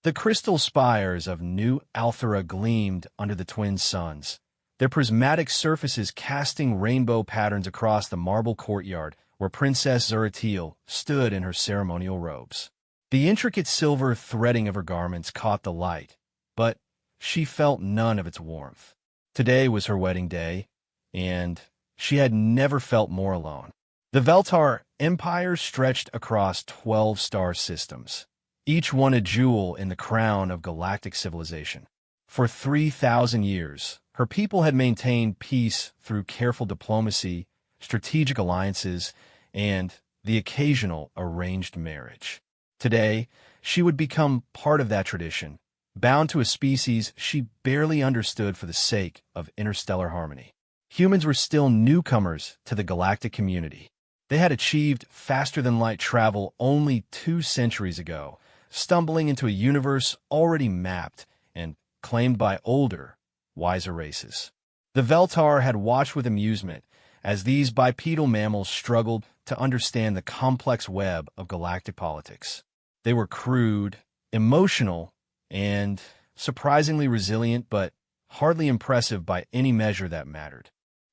The crystal spires of New Althera gleamed under the twin suns, their prismatic surfaces casting rainbow patterns across the marble courtyard where Princess Zeratil stood in her ceremonial robes. The intricate silver threading of her garments caught the light, but she felt none of its warmth. Today was her wedding day, and she had never felt more alone. The Veltar Empire stretched across 12 star systems, each one a jewel in the crown of galactic civilization. For 3,000 years, her people had maintained peace through careful diplomacy, strategic alliances, and the occasional arranged marriage. Today, she would become part of that tradition, bound to a species she barely understood for the sake of interstellar harmony. Humans were still newcomers to the galactic community. They had achieved faster-than-light travel only 2 centuries ago, stumbling into a universe already mapped and claimed by older, wiser races. The Veltar had watched with amusement as these bipedal mammals struggled to understand the complex web of galactic politics. They were crude, emotional, and surprisingly resilient, but hardly impressive by any measure that mattered.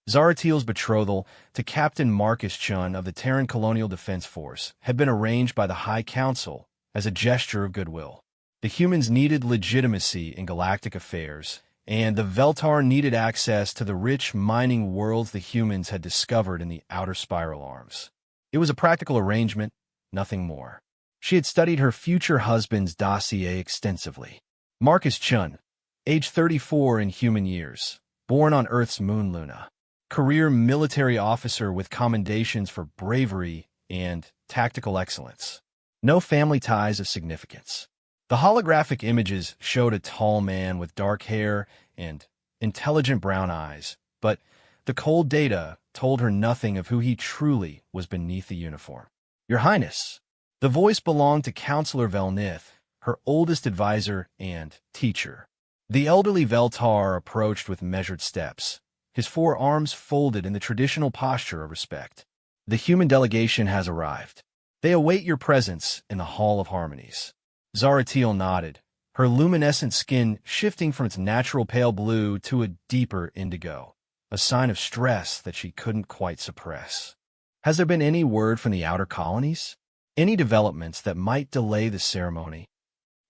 Zaratil's betrothal to Captain Marcus Chun of the Terran Colonial Defense Force had been arranged by the High Council as a gesture of goodwill. The humans needed legitimacy in galactic affairs, and the Veltar needed access to the rich mining worlds the humans had discovered in the outer spiral arms. It was a practical arrangement, nothing more. She had studied her future husband's dossier extensively. Marcus Chun, age 34 in human years, born on Earth's moon Luna. Career military officer with commendations for bravery and tactical excellence. No family ties of significance. The holographic images showed a tall man with dark hair and intelligent brown eyes, but the cold data told her nothing of who he truly was beneath the uniform. Your Highness. The voice belonged to Counselor Velnith, her oldest advisor and teacher. The elderly Veltar approached with measured steps, his 4 arms folded in the traditional posture of respect. The human delegation has arrived. They await your presence in the Hall of Harmonies. Zaratil nodded, her luminescent skin shifting from its natural pale blue to a deeper indigo, a sign of stress that she couldn't quite suppress. Has there been any word from the outer colonies? Any developments that might delay the ceremony?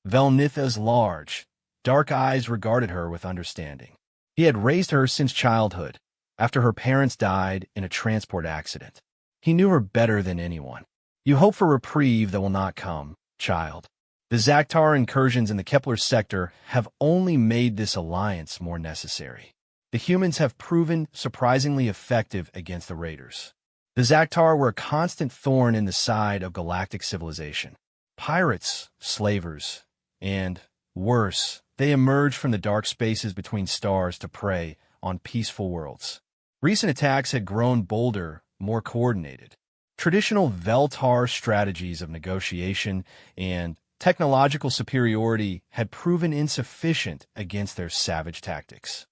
Velnitha's large, dark eyes regarded her with understanding. He had raised her since childhood, after her parents died in a transport accident. He knew her better than anyone. You hope for reprieve that will not come, child. The Zaktar incursions in the Kepler sector have only made this alliance more necessary. The humans have proven surprisingly effective against the raiders. The Zaktar were a constant thorn in the side of galactic civilization. Pirates, slavers, and, worse, they emerged from the dark spaces between stars to prey on peaceful worlds. Recent attacks had grown bolder, more coordinated. Traditional Veltar strategies of negotiation and technological superiority had proven insufficient against their savage tactics.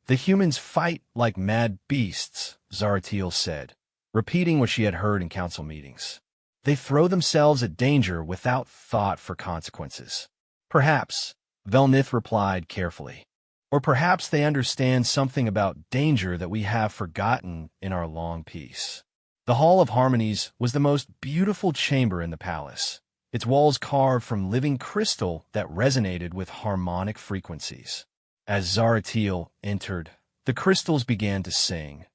The humans fight like mad beasts, Zaratil said, repeating what she had heard in council meetings. They throw themselves at danger without thought for consequences. Perhaps, Velnith replied carefully. Or perhaps they understand something about danger that we have forgotten in our long peace. The Hall of Harmonies was the most beautiful chamber in the palace, its walls carved from living crystal that resonated with harmonic frequencies. As Zaratil entered, the crystals began to sing,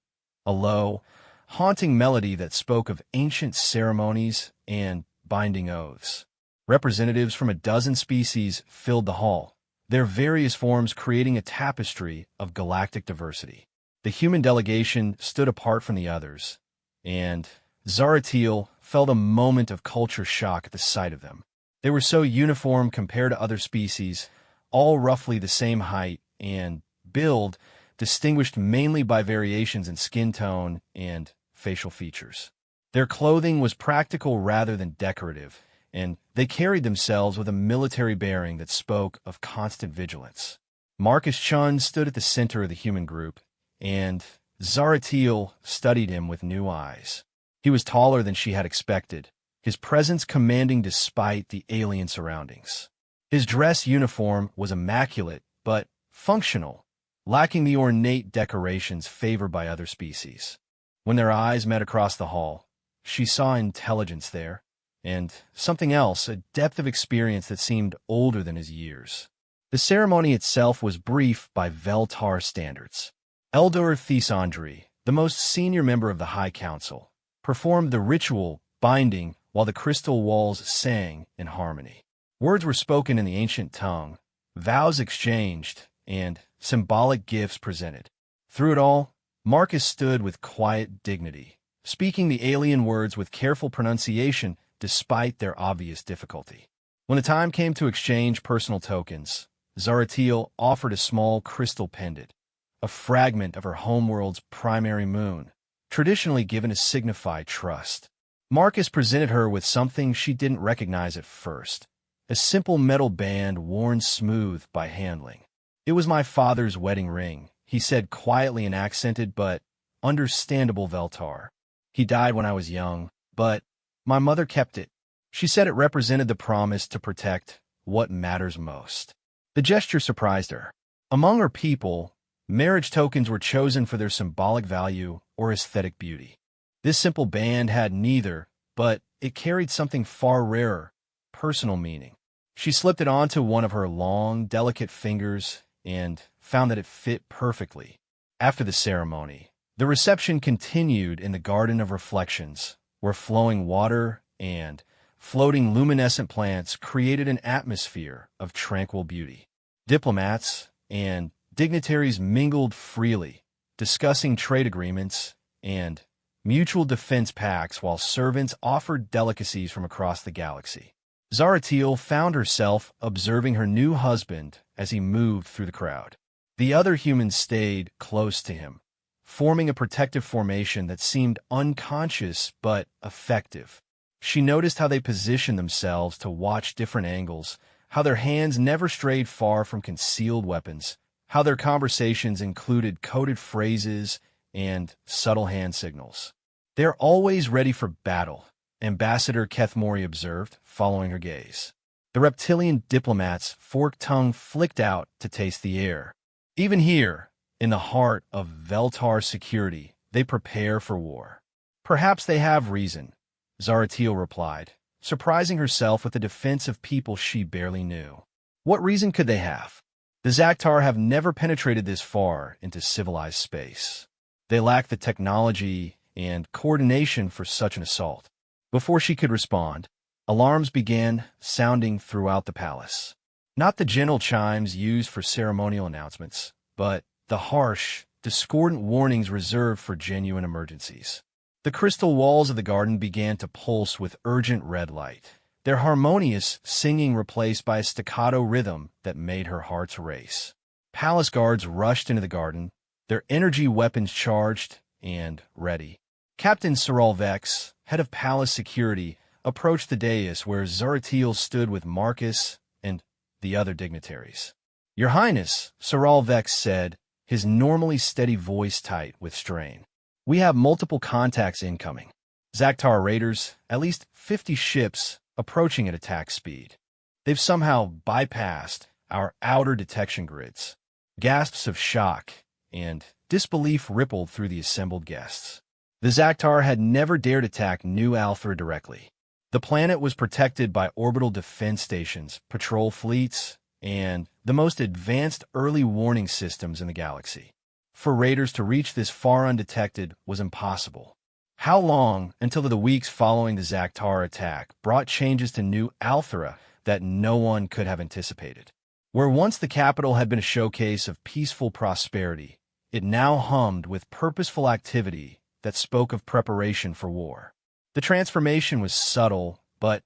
a low, haunting melody that spoke of ancient ceremonies and binding oaths. Representatives from a dozen species filled the hall, their various forms creating a tapestry of galactic diversity. The human delegation stood apart from the others, and Zaratil felt a moment of culture shock at the sight of them. They were so uniform compared to other species, all roughly the same height and build, distinguished mainly by variations in skin tone and facial features. Their clothing was practical rather than decorative, and they carried themselves with a military bearing that spoke of constant vigilance. Marcus Chun stood at the center of the human group, and Zaratil studied him with new eyes. He was taller than she had expected, his presence commanding despite the alien surroundings. His dress uniform was immaculate, but functional, lacking the ornate decorations favored by other species. When their eyes met across the hall, she saw intelligence there, and something else, a depth of experience that seemed older than his years. The ceremony itself was brief by Veltar standards. Eldor Thesandri, the most senior member of the High Council, performed the ritual binding while the crystal walls sang in harmony. Words were spoken in the ancient tongue, vows exchanged, and symbolic gifts presented. Through it all, Marcus stood with quiet dignity, speaking the alien words with careful pronunciation despite their obvious difficulty. When the time came to exchange personal tokens, Zaratiel offered a small crystal pendant, a fragment of her homeworld's primary moon, traditionally given to signify trust. Marcus presented her with something she didn't recognize at first, a simple metal band worn smooth by handling. "It was my father's wedding ring," he said quietly in accented but understandable Veltar. "He died when I was young, but my mother kept it. She said it represented the promise to protect what matters most." The gesture surprised her. Among her people, marriage tokens were chosen for their symbolic value or aesthetic beauty. This simple band had neither, but it carried something far rarer, personal meaning. She slipped it onto one of her long, delicate fingers and found that it fit perfectly. After the ceremony, the reception continued in the Garden of Reflections, where flowing water and floating luminescent plants created an atmosphere of tranquil beauty. Diplomats and dignitaries mingled freely, discussing trade agreements and mutual defense pacts while servants offered delicacies from across the galaxy. Zaratiel found herself observing her new husband as he moved through the crowd. The other humans stayed close to him, forming a protective formation that seemed unconscious but effective. She noticed how they positioned themselves to watch different angles, how their hands never strayed far from concealed weapons, how their conversations included coded phrases and subtle hand signals. "They're always ready for battle," Ambassador Kethmori observed, following her gaze. The reptilian diplomat's forked tongue flicked out to taste the air. "Even here, in the heart of Veltar security, they prepare for war." "Perhaps they have reason," Zaratiel replied, surprising herself with the defense of people she barely knew. What reason could they have? The Zaktar have never penetrated this far into civilized space. They lack the technology and coordination for such an assault. Before she could respond, alarms began sounding throughout the palace. Not the gentle chimes used for ceremonial announcements, but the harsh, discordant warnings reserved for genuine emergencies. The crystal walls of the garden began to pulse with urgent red light, their harmonious singing replaced by a staccato rhythm that made her heart race. Palace guards rushed into the garden, their energy weapons charged and ready. Captain Saral Vex, head of palace security, approached the dais where Zaratiel stood with Marcus and the other dignitaries. "Your Highness," Saral Vex said, his normally steady voice tight with strain. "We have multiple contacts incoming. Zaktar raiders, at least 50 ships, approaching at attack speed. They've somehow bypassed our outer detection grids." Gasps of shock and disbelief rippled through the assembled guests. The Zaktar had never dared attack New Althra directly. The planet was protected by orbital defense stations, patrol fleets, and the most advanced early warning systems in the galaxy. For raiders to reach this far undetected was impossible. How long until the weeks following the Zaktar attack brought changes to New Althra that no one could have anticipated? Where once the capital had been a showcase of peaceful prosperity, it now hummed with purposeful activity that spoke of preparation for war. The transformation was subtle, but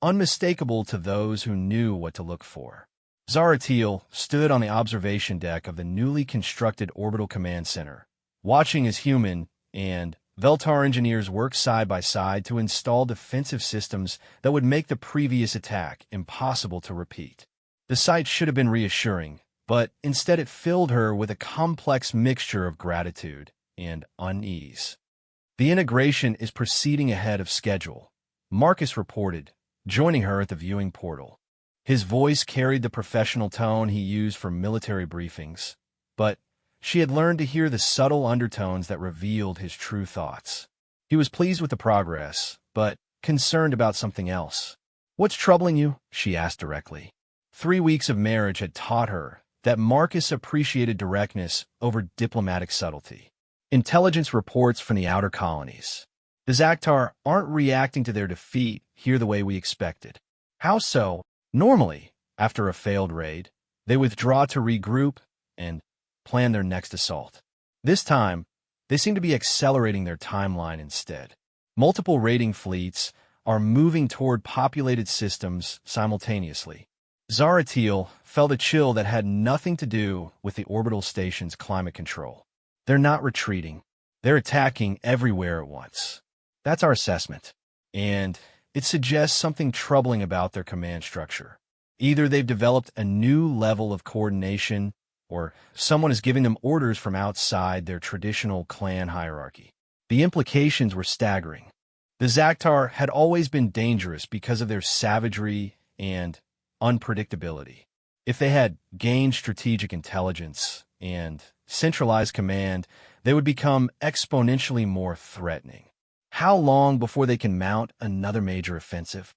unmistakable to those who knew what to look for. Zaratiel stood on the observation deck of the newly constructed Orbital Command Center, watching as human and Veltar engineers worked side by side to install defensive systems that would make the previous attack impossible to repeat. The sight should have been reassuring, but instead it filled her with a complex mixture of gratitude and unease. "The integration is proceeding ahead of schedule," Marcus reported, joining her at the viewing portal. His voice carried the professional tone he used for military briefings, but she had learned to hear the subtle undertones that revealed his true thoughts. He was pleased with the progress, but concerned about something else. "What's troubling you?" she asked directly. 3 weeks of marriage had taught her that Marcus appreciated directness over diplomatic subtlety. Intelligence reports from the outer colonies. The Zaktar aren't reacting to their defeat here the way we expected. How so? Normally, after a failed raid, they withdraw to regroup and plan their next assault. This time, they seem to be accelerating their timeline instead. Multiple raiding fleets are moving toward populated systems simultaneously. Zaratil felt a chill that had nothing to do with the orbital station's climate control. They're not retreating. They're attacking everywhere at once. That's our assessment. And it suggests something troubling about their command structure. Either they've developed a new level of coordination, or someone is giving them orders from outside their traditional clan hierarchy. The implications were staggering. The Zaktar had always been dangerous because of their savagery and unpredictability. If they had gained strategic intelligence and centralized command, they would become exponentially more threatening. How long before they can mount another major offensive?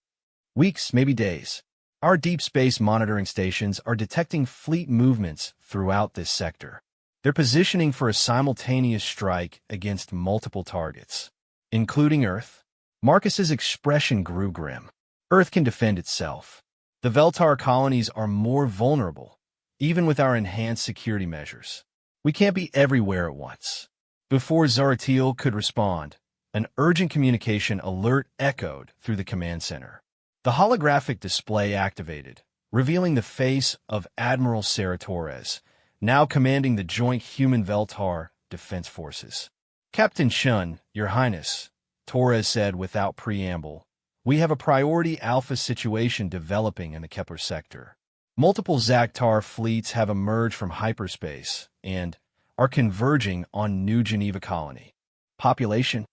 Weeks, maybe days. Our deep space monitoring stations are detecting fleet movements throughout this sector. They're positioning for a simultaneous strike against multiple targets, including Earth. Marcus's expression grew grim. Earth can defend itself. The Veltar colonies are more vulnerable, even with our enhanced security measures. We can't be everywhere at once. Before Zaratil could respond, an urgent communication alert echoed through the command center. The holographic display activated, revealing the face of Admiral Sarah Torres, now commanding the joint Human-Veltar Defense Forces. "Captain Shun, Your Highness," Torres said without preamble, "we have a priority alpha situation developing in the Kepler sector. Multiple Zaktar fleets have emerged from hyperspace and are converging on New Geneva colony." "Population?"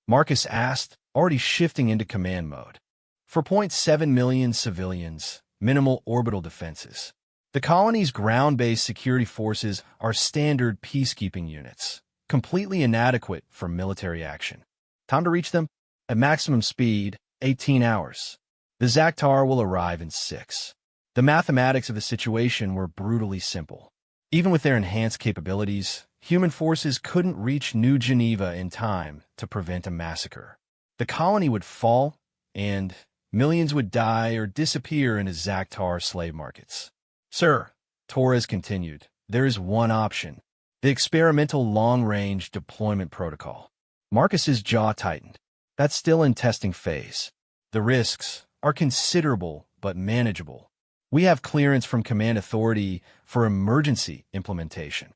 Marcus asked, already shifting into command mode. 4.7 million civilians, minimal orbital defenses. The colony's ground-based security forces are standard peacekeeping units, completely inadequate for military action. Time to reach them? At maximum speed, 18 hours. The Zaktar will arrive in 6. The mathematics of the situation were brutally simple. Even with their enhanced capabilities, human forces couldn't reach New Geneva in time to prevent a massacre. The colony would fall, and millions would die or disappear into Zaktar slave markets. "Sir," Torres continued, "there is one option. The experimental long-range deployment protocol." Marcus's jaw tightened. "That's still in testing phase. The risks are considerable but manageable. We have clearance from Command Authority for emergency implementation."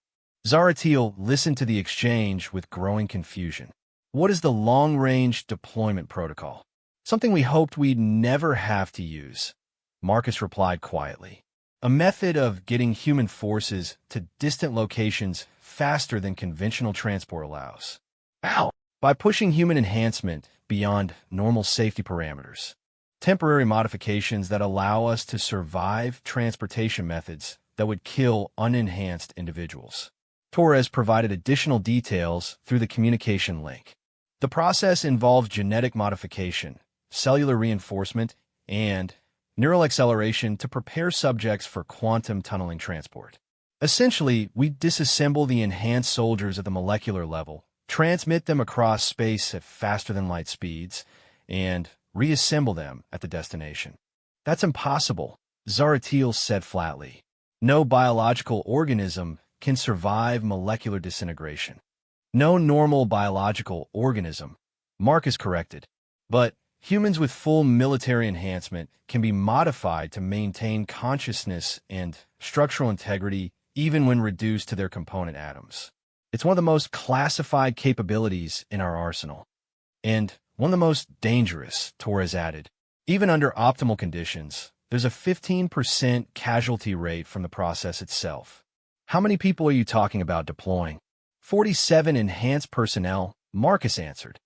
Zaratil listened to the exchange with growing confusion. "What is the long-range deployment protocol?" "Something we hoped we'd never have to use," Marcus replied quietly. "A method of getting human forces to distant locations faster than conventional transport allows." "How?" "By pushing human enhancement beyond normal safety parameters. Temporary modifications that allow us to survive transportation methods that would kill unenhanced individuals." Torres provided additional details through the communication link. "The process involves genetic modification, cellular reinforcement, and neural acceleration to prepare subjects for quantum tunneling transport. Essentially, we disassemble the enhanced soldiers at the molecular level, transmit them across space at faster-than-light speeds, and reassemble them at the destination." "That's impossible," Zaratil said flatly. "No biological organism can survive molecular disintegration." "No normal biological organism," Marcus corrected. "But humans with full military enhancement can be modified to maintain consciousness and structural integrity even when reduced to their component atoms. It's one of the most classified capabilities in our arsenal. And one of the most dangerous," Torres added. "Even under optimal conditions, there's a 15% casualty rate from the process itself." "How many people are you talking about deploying?" 47 enhanced personnel, Marcus answered.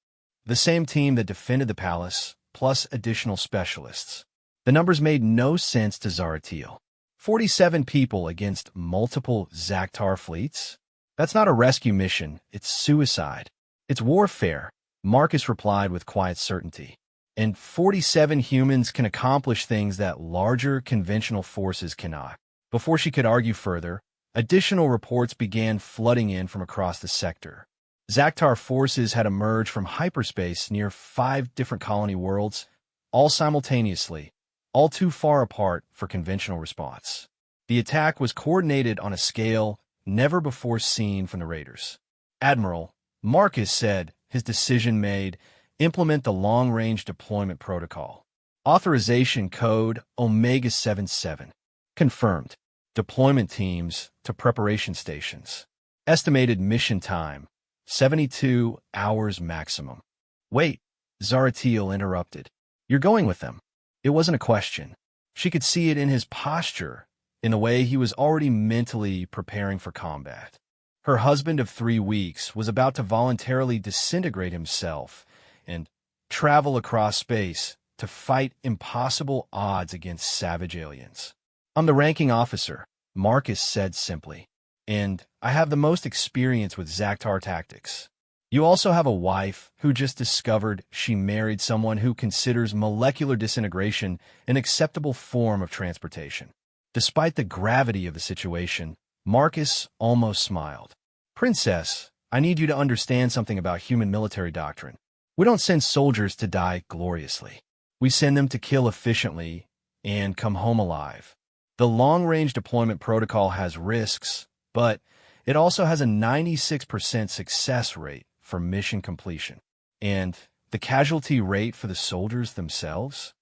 "The same team that defended the palace, plus additional specialists." The numbers made no sense to Zaratiel. 47 people against multiple Zaktar fleets? That's not a rescue mission, it's suicide. It's warfare, Marcus replied with quiet certainty. And 47 humans can accomplish things that larger conventional forces cannot. Before she could argue further, additional reports began flooding in from across the sector. Zaktar forces had emerged from hyperspace near 5 different colony worlds, all simultaneously, all too far apart for conventional response. The attack was coordinated on a scale never before seen from the raiders. Admiral, Marcus said, his decision made, implement the long-range deployment protocol. Authorization code Omega-77. Confirmed. Deployment teams to preparation stations. Estimated mission time, 72 hours maximum. Wait, Zaratiel interrupted. You're going with them. It wasn't a question. She could see it in his posture, in the way he was already mentally preparing for combat. Her husband of 3 weeks was about to voluntarily disintegrate himself and travel across space to fight impossible odds against savage aliens. I'm the ranking officer, Marcus said simply, and I have the most experience with Zaktar tactics. You also have a wife who just discovered she married someone who considers molecular disintegration an acceptable form of transportation. Despite the gravity of the situation, Marcus almost smiled. Princess, I need you to understand something about human military doctrine. We don't send soldiers to die gloriously. We send them to kill efficiently and come home alive. The long-range deployment protocol has risks, but it also has a 96% success rate for mission completion. And the casualty rate for the soldiers themselves?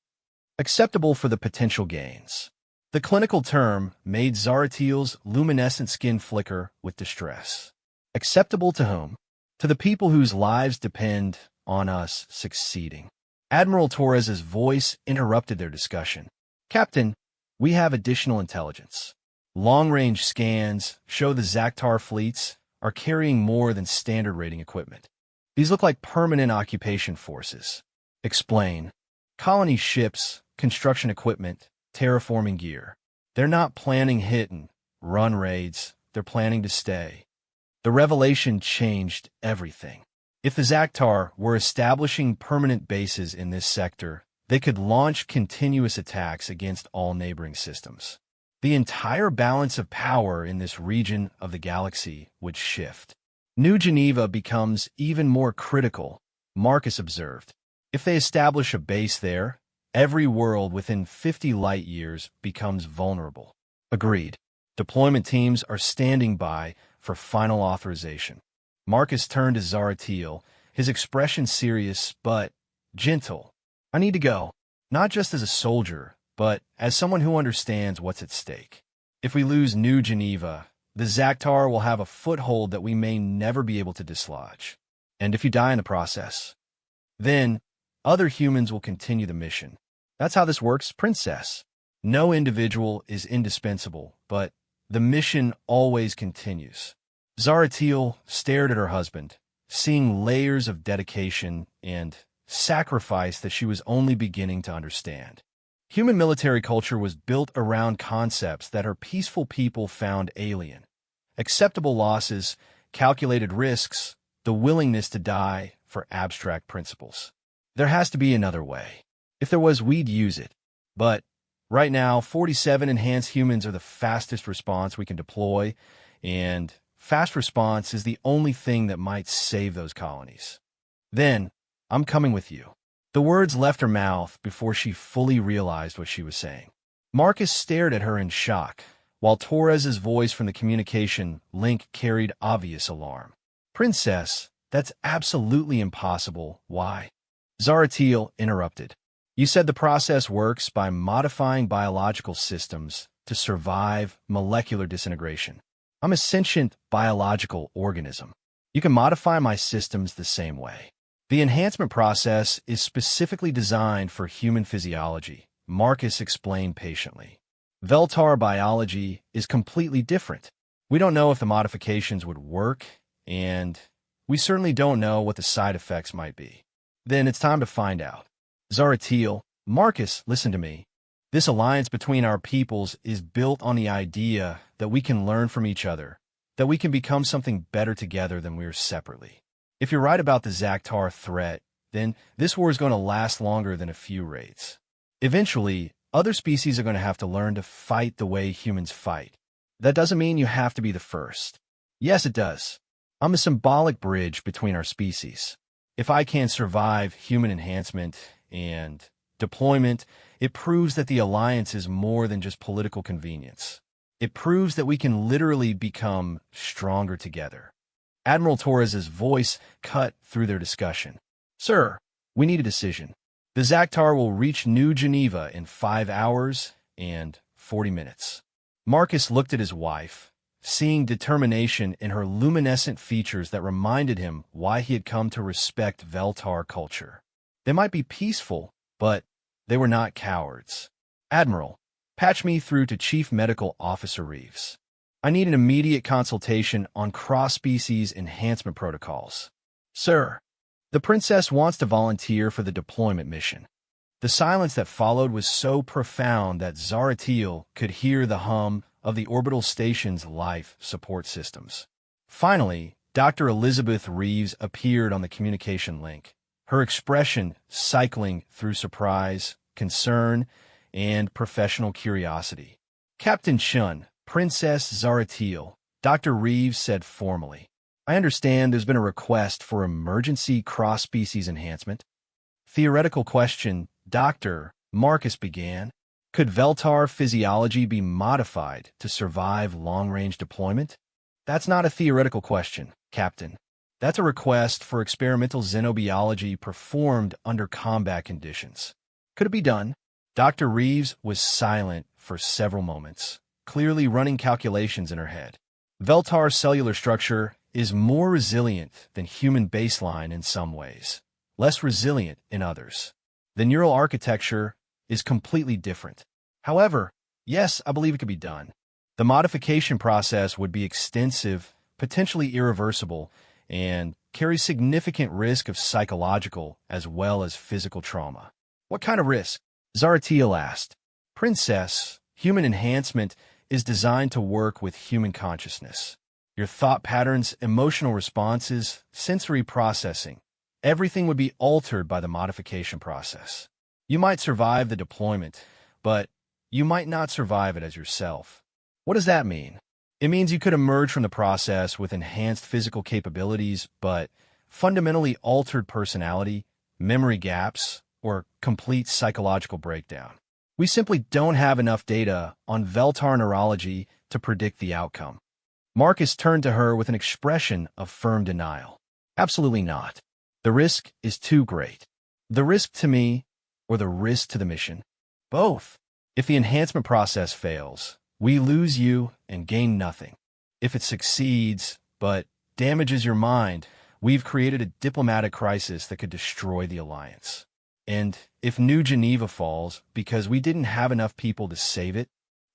Acceptable for the potential gains. The clinical term made Zaratiel's luminescent skin flicker with distress. Acceptable to whom? To the people whose lives depend on us succeeding. Admiral Torres's voice interrupted their discussion. Captain, we have additional intelligence. Long-range scans show the Zaktar fleets are carrying more than standard raiding equipment. These look like permanent occupation forces. Explain. Colony ships, construction equipment, terraforming gear. They're not planning hit and run raids, they're planning to stay. The revelation changed everything. If the Zaktar were establishing permanent bases in this sector, they could launch continuous attacks against all neighboring systems. The entire balance of power in this region of the galaxy would shift. New Geneva becomes even more critical, Marcus observed. If they establish a base there, every world within 50 light-years becomes vulnerable. Agreed. Deployment teams are standing by for final authorization. Marcus turned to Zaratiel, his expression serious but gentle. I need to go, not just as a soldier, but as someone who understands what's at stake. If we lose New Geneva, the Zaktar will have a foothold that we may never be able to dislodge. And if you die in the process, then other humans will continue the mission. That's how this works, Princess. No individual is indispensable, but the mission always continues. Zaratiel stared at her husband, seeing layers of dedication and sacrifice that she was only beginning to understand. Human military culture was built around concepts that her peaceful people found alien. Acceptable losses, calculated risks, the willingness to die for abstract principles. There has to be another way. If there was, we'd use it. But right now, 47 enhanced humans are the fastest response we can deploy, and fast response is the only thing that might save those colonies. Then, I'm coming with you. The words left her mouth before she fully realized what she was saying. Marcus stared at her in shock, while Torres's voice from the communication link carried obvious alarm. Princess, that's absolutely impossible. Why? Zaratiel interrupted. You said the process works by modifying biological systems to survive molecular disintegration. I'm a sentient biological organism. You can modify my systems the same way. The enhancement process is specifically designed for human physiology, Marcus explained patiently. Veltar biology is completely different. We don't know if the modifications would work, and we certainly don't know what the side effects might be. Then it's time to find out. Zaratiel, Marcus, listen to me. This alliance between our peoples is built on the idea that we can learn from each other, that we can become something better together than we are separately. If you're right about the Zaktar threat, then this war is going to last longer than a few raids. Eventually, other species are going to have to learn to fight the way humans fight. That doesn't mean you have to be the first. Yes, it does. I'm a symbolic bridge between our species. If I can survive human enhancement and deployment, it proves that the alliance is more than just political convenience. It proves that we can literally become stronger together. Admiral Torres's voice cut through their discussion. Sir, we need a decision. The Zaktar will reach New Geneva in 5 hours and 40 minutes. Marcus looked at his wife, seeing determination in her luminescent features that reminded him why he had come to respect Veltar culture. They might be peaceful, but they were not cowards. Admiral, patch me through to Chief Medical Officer Reeves. I need an immediate consultation on cross-species enhancement protocols. Sir, the princess wants to volunteer for the deployment mission. The silence that followed was so profound that Zaratiel could hear the hum of the orbital station's life support systems. Finally, Dr. Elizabeth Reeves appeared on the communication link, her expression cycling through surprise, concern, and professional curiosity. Captain Chun, Princess Zaratiel, Dr. Reeves said formally. I understand there's been a request for emergency cross-species enhancement. Theoretical question, Dr. Marcus began. Could Veltar physiology be modified to survive long-range deployment? That's not a theoretical question, Captain. That's a request for experimental xenobiology performed under combat conditions. Could it be done? Dr. Reeves was silent for several moments, clearly running calculations in her head. Veltar's cellular structure is more resilient than human baseline in some ways, less resilient in others. The neural architecture is completely different. However, yes, I believe it could be done. The modification process would be extensive, potentially irreversible, and carry significant risk of psychological as well as physical trauma. What kind of risk? Zaratiel asked. Princess, human enhancement is designed to work with human consciousness. Your thought patterns, emotional responses, sensory processing, everything would be altered by the modification process. You might survive the deployment, but you might not survive it as yourself. What does that mean? It means you could emerge from the process with enhanced physical capabilities, but fundamentally altered personality, memory gaps, or complete psychological breakdown. We simply don't have enough data on Veltar neurology to predict the outcome. Marcus turned to her with an expression of firm denial. Absolutely not. The risk is too great. The risk to me, or the risk to the mission? Both. If the enhancement process fails, we lose you and gain nothing. If it succeeds, but damages your mind, we've created a diplomatic crisis that could destroy the alliance. And if New Geneva falls because we didn't have enough people to save it,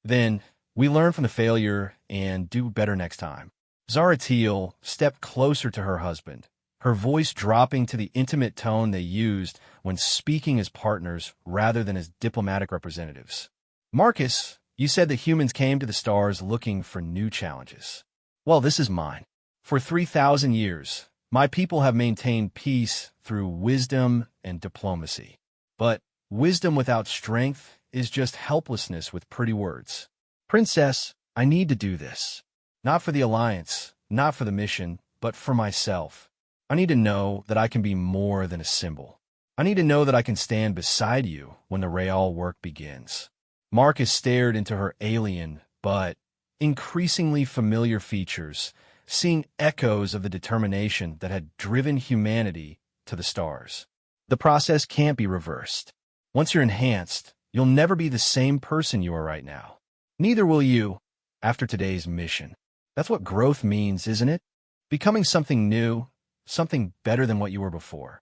then we learn from the failure and do better next time. Zaratiel stepped closer to her husband, her voice dropping to the intimate tone they used when speaking as partners rather than as diplomatic representatives. Marcus, you said that humans came to the stars looking for new challenges. Well, this is mine. For 3,000 years, my people have maintained peace through wisdom and diplomacy. But wisdom without strength is just helplessness with pretty words. Princess, I need to do this. Not for the alliance, not for the mission, but for myself. I need to know that I can be more than a symbol. I need to know that I can stand beside you when the real work begins. Marcus stared into her alien, but increasingly familiar features, seeing echoes of the determination that had driven humanity to the stars. The process can't be reversed. Once you're enhanced, you'll never be the same person you are right now. Neither will you after today's mission. That's what growth means, isn't it? Becoming something new, something better than what you were before.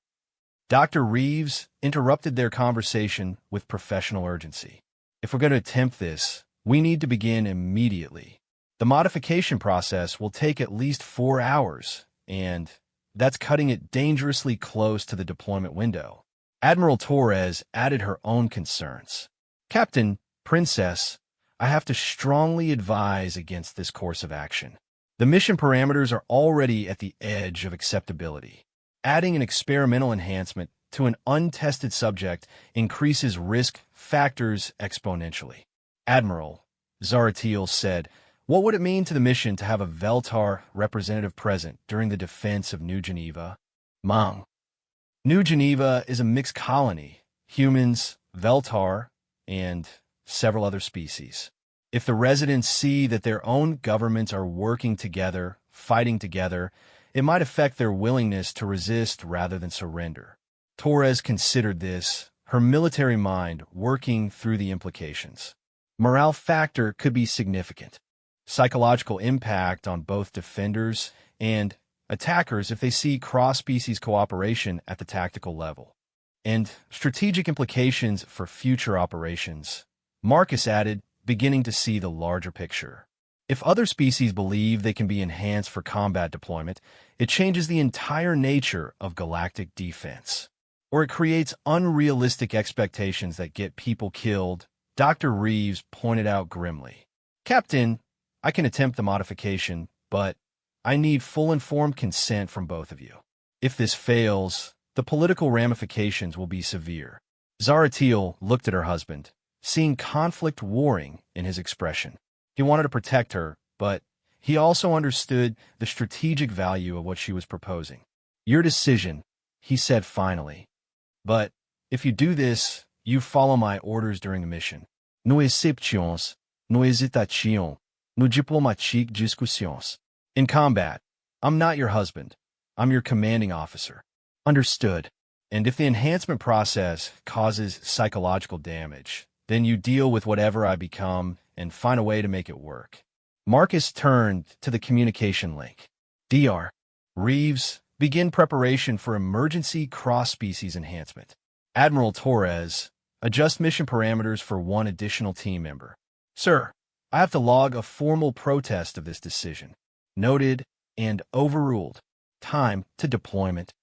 Dr. Reeves interrupted their conversation with professional urgency. If we're going to attempt this, we need to begin immediately. The modification process will take at least 4 hours, and that's cutting it dangerously close to the deployment window. Admiral Torres added her own concerns. Captain, Princess, I have to strongly advise against this course of action. The mission parameters are already at the edge of acceptability. Adding an experimental enhancement to an untested subject increases risk factors exponentially. Admiral Zaratiel said, "What would it mean to the mission to have a Veltar representative present during the defense of New Geneva?" Mang. New Geneva is a mixed colony, humans, Veltar, and several other species. If the residents see that their own governments are working together, fighting together, it might affect their willingness to resist rather than surrender. Torres considered this, her military mind working through the implications. Morale factor could be significant. Psychological impact on both defenders and attackers if they see cross-species cooperation at the tactical level. And strategic implications for future operations. Marcus added, beginning to see the larger picture. If other species believe they can be enhanced for combat deployment, it changes the entire nature of galactic defense. Or it creates unrealistic expectations that get people killed, Dr. Reeves pointed out grimly. Captain, I can attempt the modification, but I need full informed consent from both of you. If this fails, the political ramifications will be severe. Zaratiel looked at her husband, seeing conflict warring in his expression. He wanted to protect her, but he also understood the strategic value of what she was proposing. Your decision, he said finally. But if you do this, you follow my orders during the mission. Nous exceptions, nous hésitations, nous diplomatiques discussions. In combat, I'm not your husband. I'm your commanding officer. Understood. And if the enhancement process causes psychological damage, then you deal with whatever I become and find a way to make it work. Marcus turned to the communication link. Dr. Reeves, begin preparation for emergency cross-species enhancement. Admiral Torres, adjust mission parameters for one additional team member. Sir, I have to log a formal protest of this decision. Noted and overruled. Time to deployment.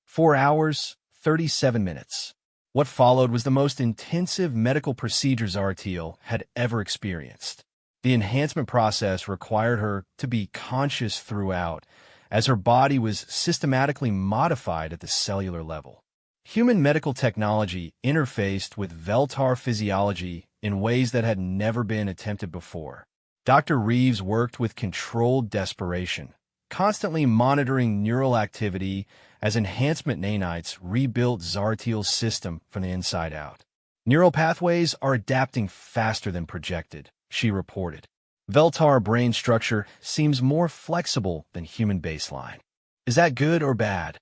4 hours, 37 minutes. What followed was the most intensive medical procedure Zaratiel had ever experienced. The enhancement process required her to be conscious throughout, as her body was systematically modified at the cellular level. Human medical technology interfaced with Veltar physiology in ways that had never been attempted before. Dr. Reeves worked with controlled desperation, constantly monitoring neural activity as enhancement nanites rebuilt Zaratiel's system from the inside out. Neural pathways are adapting faster than projected, she reported. Veltar brain structure seems more flexible than human baseline. Is that good or bad?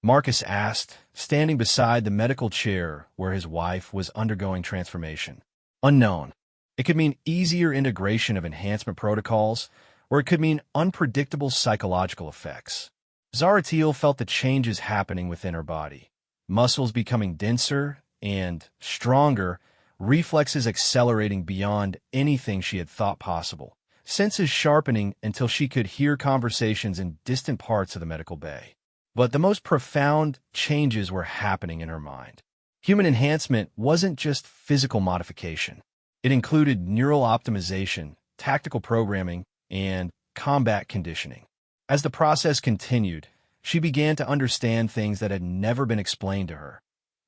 Marcus asked, standing beside the medical chair where his wife was undergoing transformation. Unknown. It could mean easier integration of enhancement protocols, or it could mean unpredictable psychological effects. Zaratiel felt the changes happening within her body. Muscles becoming denser and stronger, reflexes accelerating beyond anything she had thought possible, senses sharpening until she could hear conversations in distant parts of the medical bay. But the most profound changes were happening in her mind. Human enhancement wasn't just physical modification. It included neural optimization, tactical programming, and combat conditioning. As the process continued, she began to understand things that had never been explained to her.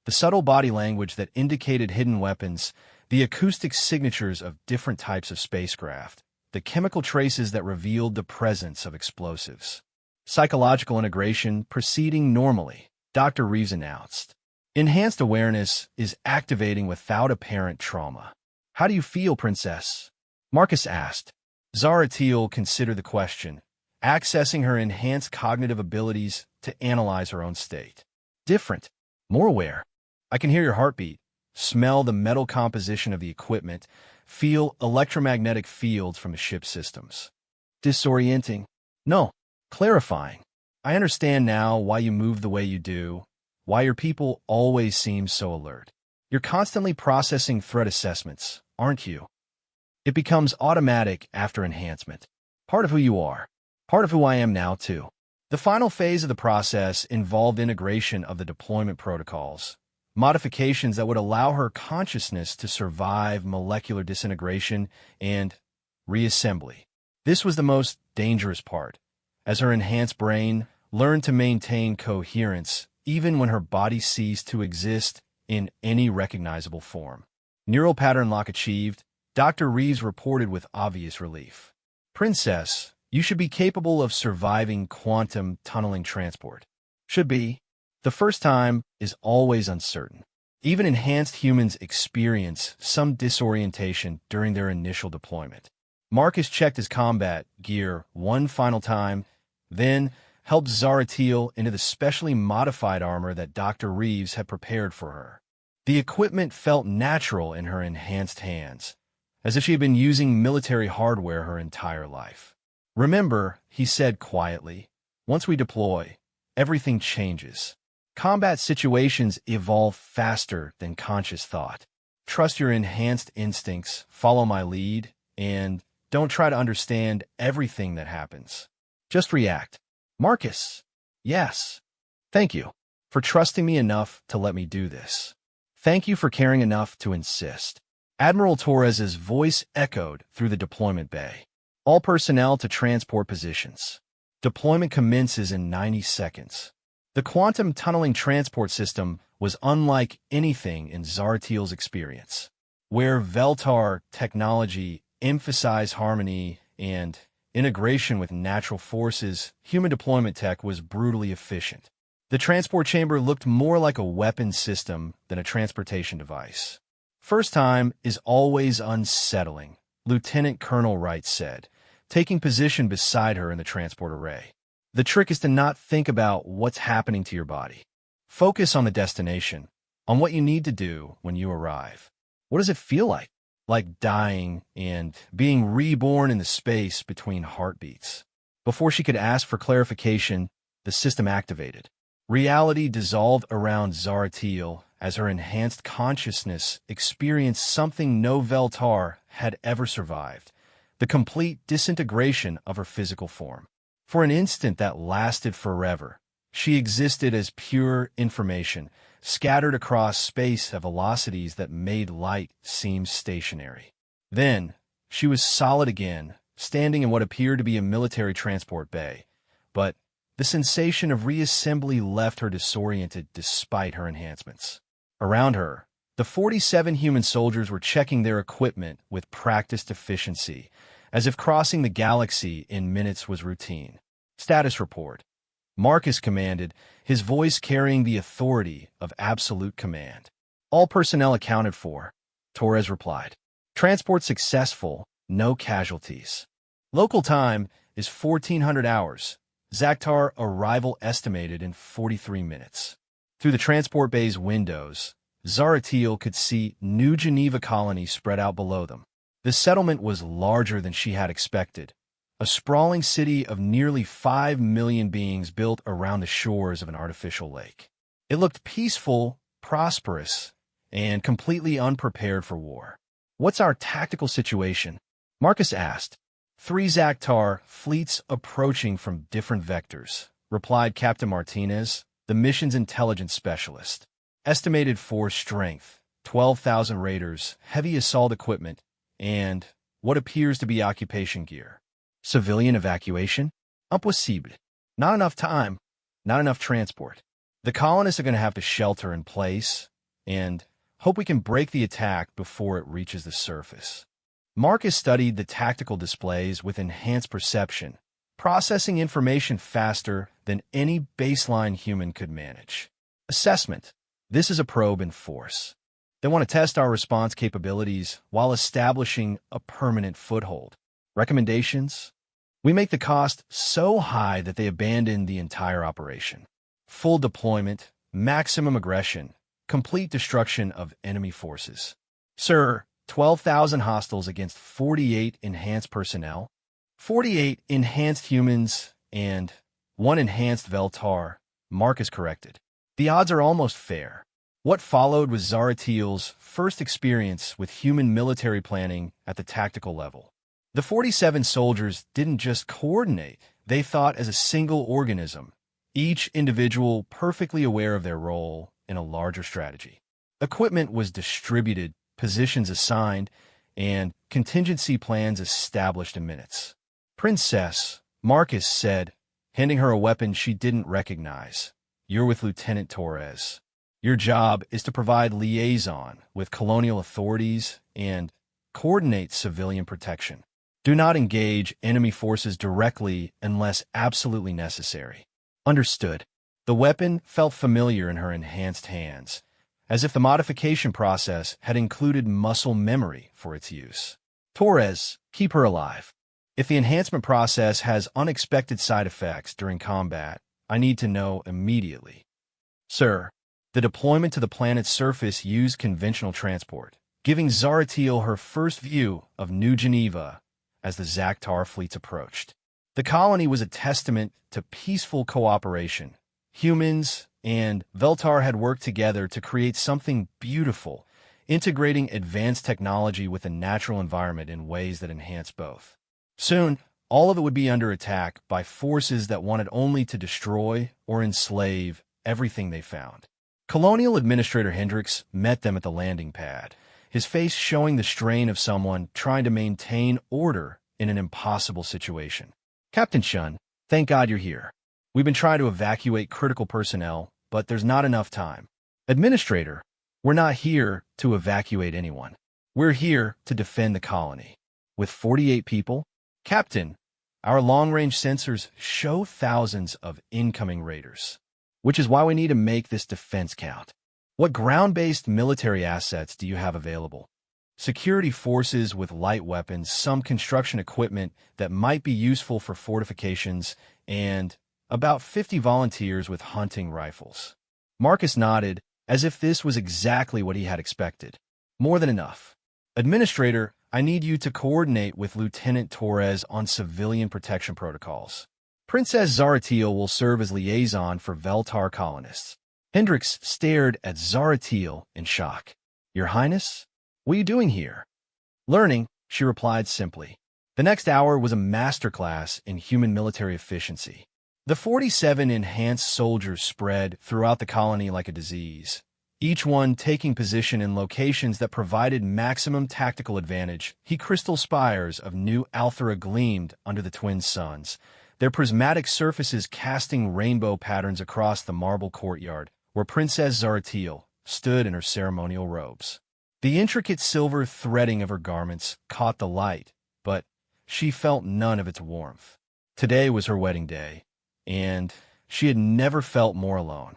The subtle body language that indicated hidden weapons, the acoustic signatures of different types of spacecraft, the chemical traces that revealed the presence of explosives. Psychological integration proceeding normally, Dr. Reeves announced. Enhanced awareness is activating without apparent trauma. How do you feel, Princess? Marcus asked. Zaratiel considered the question, accessing her enhanced cognitive abilities to analyze her own state. Different. More aware. I can hear your heartbeat, smell the metal composition of the equipment, feel electromagnetic fields from the ship's systems. Disorienting. No. Clarifying. I understand now why you move the way you do, why your people always seem so alert. You're constantly processing threat assessments, aren't you? It becomes automatic after enhancement. Part of who you are. Part of who I am now, too. The final phase of the process involved integration of the deployment protocols, modifications that would allow her consciousness to survive molecular disintegration and reassembly. This was the most dangerous part, as her enhanced brain learned to maintain coherence even when her body ceased to exist in any recognizable form. Neural pattern lock achieved, Dr. Reeves reported with obvious relief. Princess, you should be capable of surviving quantum tunneling transport. Should be. The first time is always uncertain. Even enhanced humans experience some disorientation during their initial deployment. Marcus checked his combat gear one final time, then helped Zaratiel into the specially modified armor that Dr. Reeves had prepared for her. The equipment felt natural in her enhanced hands, as if she had been using military hardware her entire life. Remember, he said quietly, once we deploy, everything changes. Combat situations evolve faster than conscious thought. Trust your enhanced instincts, follow my lead, and don't try to understand everything that happens. Just react. Marcus. Yes. Thank you for trusting me enough to let me do this. Thank you for caring enough to insist. Admiral Torres's voice echoed through the deployment bay. All personnel to transport positions. Deployment commences in 90 seconds. The quantum tunneling transport system was unlike anything in Zaratiel's experience. Where Veltar technology emphasized harmony and integration with natural forces, human deployment tech was brutally efficient. The transport chamber looked more like a weapon system than a transportation device. First time is always unsettling, Lieutenant Colonel Wright said, taking position beside her in the transport array. The trick is to not think about what's happening to your body. Focus on the destination, on what you need to do when you arrive. What does it feel like? Like dying and being reborn in the space between heartbeats. Before she could ask for clarification, the system activated. Reality dissolved around Zaratiel as her enhanced consciousness experienced something no Veltar had ever survived, the complete disintegration of her physical form. For an instant that lasted forever, she existed as pure information, scattered across space at velocities that made light seem stationary. Then, she was solid again, standing in what appeared to be a military transport bay, but the sensation of reassembly left her disoriented despite her enhancements. Around her, the 47 human soldiers were checking their equipment with practiced efficiency, as if crossing the galaxy in minutes was routine. Status report. Marcus commanded, his voice carrying the authority of absolute command. All personnel accounted for, Torres replied. Transport successful, no casualties. Local time is 1400 hours. Zaktar arrival estimated in 43 minutes. Through the transport bay's windows, Zaratiel could see New Geneva colony spread out below them. The settlement was larger than she had expected, a sprawling city of nearly 5 million beings built around the shores of an artificial lake. It looked peaceful, prosperous, and completely unprepared for war. What's our tactical situation? Marcus asked. 3 Zaktar fleets approaching from different vectors, replied Captain Martinez, the mission's intelligence specialist. Estimated force strength, 12,000 raiders, heavy assault equipment, and what appears to be occupation gear. Civilian evacuation? Impossible. Not enough time, not enough transport. The colonists are going to have to shelter in place and hope we can break the attack before it reaches the surface. Marcus studied the tactical displays with enhanced perception, processing information faster than any baseline human could manage. Assessment. This is a probe in force. They want to test our response capabilities while establishing a permanent foothold. Recommendations? We make the cost so high that they abandon the entire operation. Full deployment, maximum aggression, complete destruction of enemy forces. Sir, 12,000 hostiles against 48 enhanced personnel, 48 enhanced humans, and 1 enhanced Veltar, Marcus corrected. The odds are almost fair. What followed was Zaratiel's first experience with human military planning at the tactical level. The 47 soldiers didn't just coordinate, they thought as a single organism, each individual perfectly aware of their role in a larger strategy. Equipment was distributed, positions assigned, and contingency plans established in minutes. Princess, Marcus said, handing her a weapon she didn't recognize. You're with Lieutenant Torres. Your job is to provide liaison with colonial authorities and coordinate civilian protection. Do not engage enemy forces directly unless absolutely necessary. Understood. The weapon felt familiar in her enhanced hands, as if the modification process had included muscle memory for its use. Torres, keep her alive. If the enhancement process has unexpected side effects during combat, I need to know immediately. Sir, the deployment to the planet's surface used conventional transport, giving Zaratiel her first view of New Geneva as the Zaktar fleets approached. The colony was a testament to peaceful cooperation. Humans and Veltar had worked together to create something beautiful, integrating advanced technology with a natural environment in ways that enhance both. Soon, all of it would be under attack by forces that wanted only to destroy or enslave everything they found. Colonial Administrator Hendricks met them at the landing pad, his face showing the strain of someone trying to maintain order in an impossible situation. Captain Shun, thank God you're here. We've been trying to evacuate critical personnel, but there's not enough time. Administrator, we're not here to evacuate anyone. We're here to defend the colony. With 48 people, Captain, our long-range sensors show thousands of incoming raiders, which is why we need to make this defense count. What ground-based military assets do you have available? Security forces with light weapons, some construction equipment that might be useful for fortifications, and about 50 volunteers with hunting rifles. Marcus nodded, as if this was exactly what he had expected. More than enough. Administrator, I need you to coordinate with Lieutenant Torres on civilian protection protocols. Princess Zaratiel will serve as liaison for Veltar colonists. Hendricks stared at Zaratiel in shock. Your Highness? What are you doing here? Learning, she replied simply. The next hour was a masterclass in human military efficiency. The 47 enhanced soldiers spread throughout the colony like a disease, each one taking position in locations that provided maximum tactical advantage. Crystal spires of New Althera gleamed under the twin suns, their prismatic surfaces casting rainbow patterns across the marble courtyard where Princess Zaratiel stood in her ceremonial robes. The intricate silver threading of her garments caught the light, but she felt none of its warmth. Today was her wedding day, and she had never felt more alone.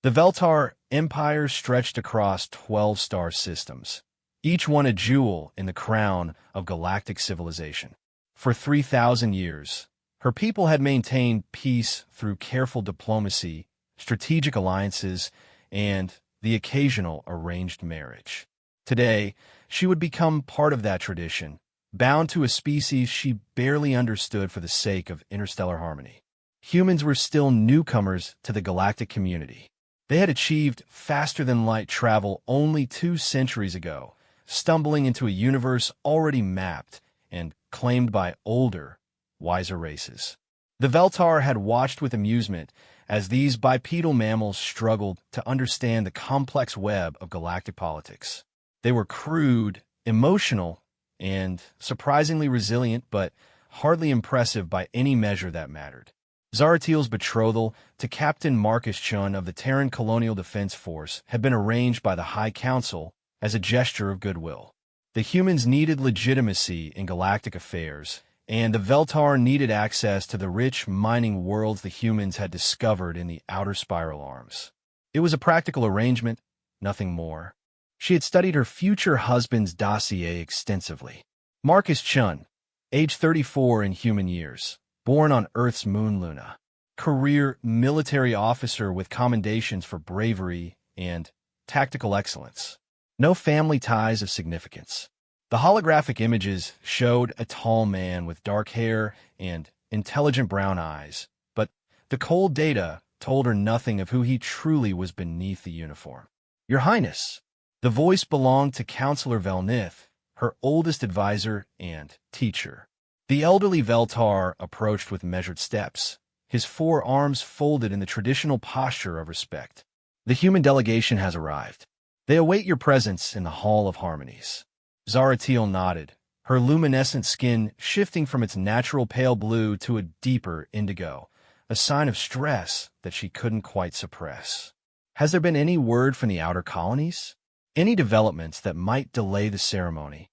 The Veltar Empire stretched across 12 star systems, each one a jewel in the crown of galactic civilization. For 3,000 years, her people had maintained peace through careful diplomacy, strategic alliances, and the occasional arranged marriage. Today, she would become part of that tradition, bound to a species she barely understood for the sake of interstellar harmony. Humans were still newcomers to the galactic community. They had achieved faster-than-light travel only 2 centuries ago, stumbling into a universe already mapped and claimed by older, wiser races. The Veltar had watched with amusement as these bipedal mammals struggled to understand the complex web of galactic politics. They were crude, emotional, and surprisingly resilient, but hardly impressive by any measure that mattered. Zaratiel's betrothal to Captain Marcus Chun of the Terran Colonial Defense Force had been arranged by the High Council as a gesture of goodwill. The humans needed legitimacy in galactic affairs, and the Veltar needed access to the rich mining worlds the humans had discovered in the outer spiral arms. It was a practical arrangement, nothing more. She had studied her future husband's dossier extensively. Marcus Chun, age 34 in human years, born on Earth's moon Luna. Career military officer with commendations for bravery and tactical excellence. No family ties of significance. The holographic images showed a tall man with dark hair and intelligent brown eyes, but the cold data told her nothing of who he truly was beneath the uniform. Your Highness, the voice belonged to Counselor Velnith, her oldest advisor and teacher. The elderly Veltar approached with measured steps, his 4 arms folded in the traditional posture of respect. The human delegation has arrived. They await your presence in the Hall of Harmonies. Zaratil nodded, her luminescent skin shifting from its natural pale blue to a deeper indigo, a sign of stress that she couldn't quite suppress. Has there been any word from the outer colonies? Any developments that might delay the ceremony?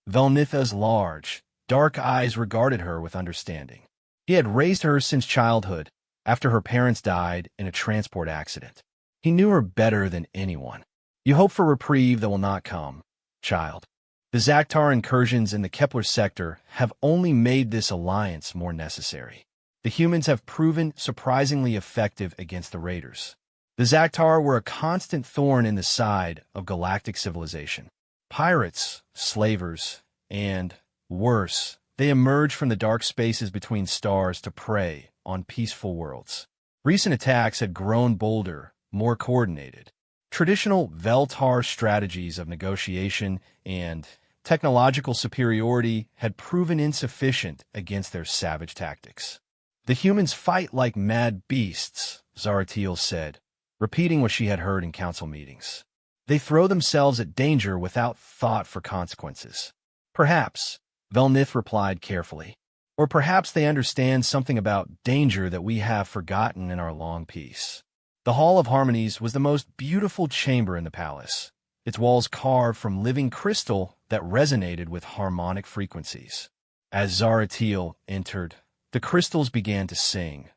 Velnitha's large, dark eyes regarded her with understanding. He had raised her since childhood, after her parents died in a transport accident. He knew her better than anyone. You hope for reprieve that will not come, child. The Zaktar incursions in the Kepler sector have only made this alliance more necessary. The humans have proven surprisingly effective against the raiders. The Zaktar were a constant thorn in the side of galactic civilization. Pirates, slavers, and, worse, they emerged from the dark spaces between stars to prey on peaceful worlds. Recent attacks had grown bolder, more coordinated. Traditional Veltar strategies of negotiation and technological superiority had proven insufficient against their savage tactics. The humans fight like mad beasts, Zaratil said, repeating what she had heard in council meetings. They throw themselves at danger without thought for consequences. Perhaps, Velnith replied carefully, or perhaps they understand something about danger that we have forgotten in our long peace. The Hall of Harmonies was the most beautiful chamber in the palace, its walls carved from living crystal that resonated with harmonic frequencies. As Zaratil entered, the crystals began to sing,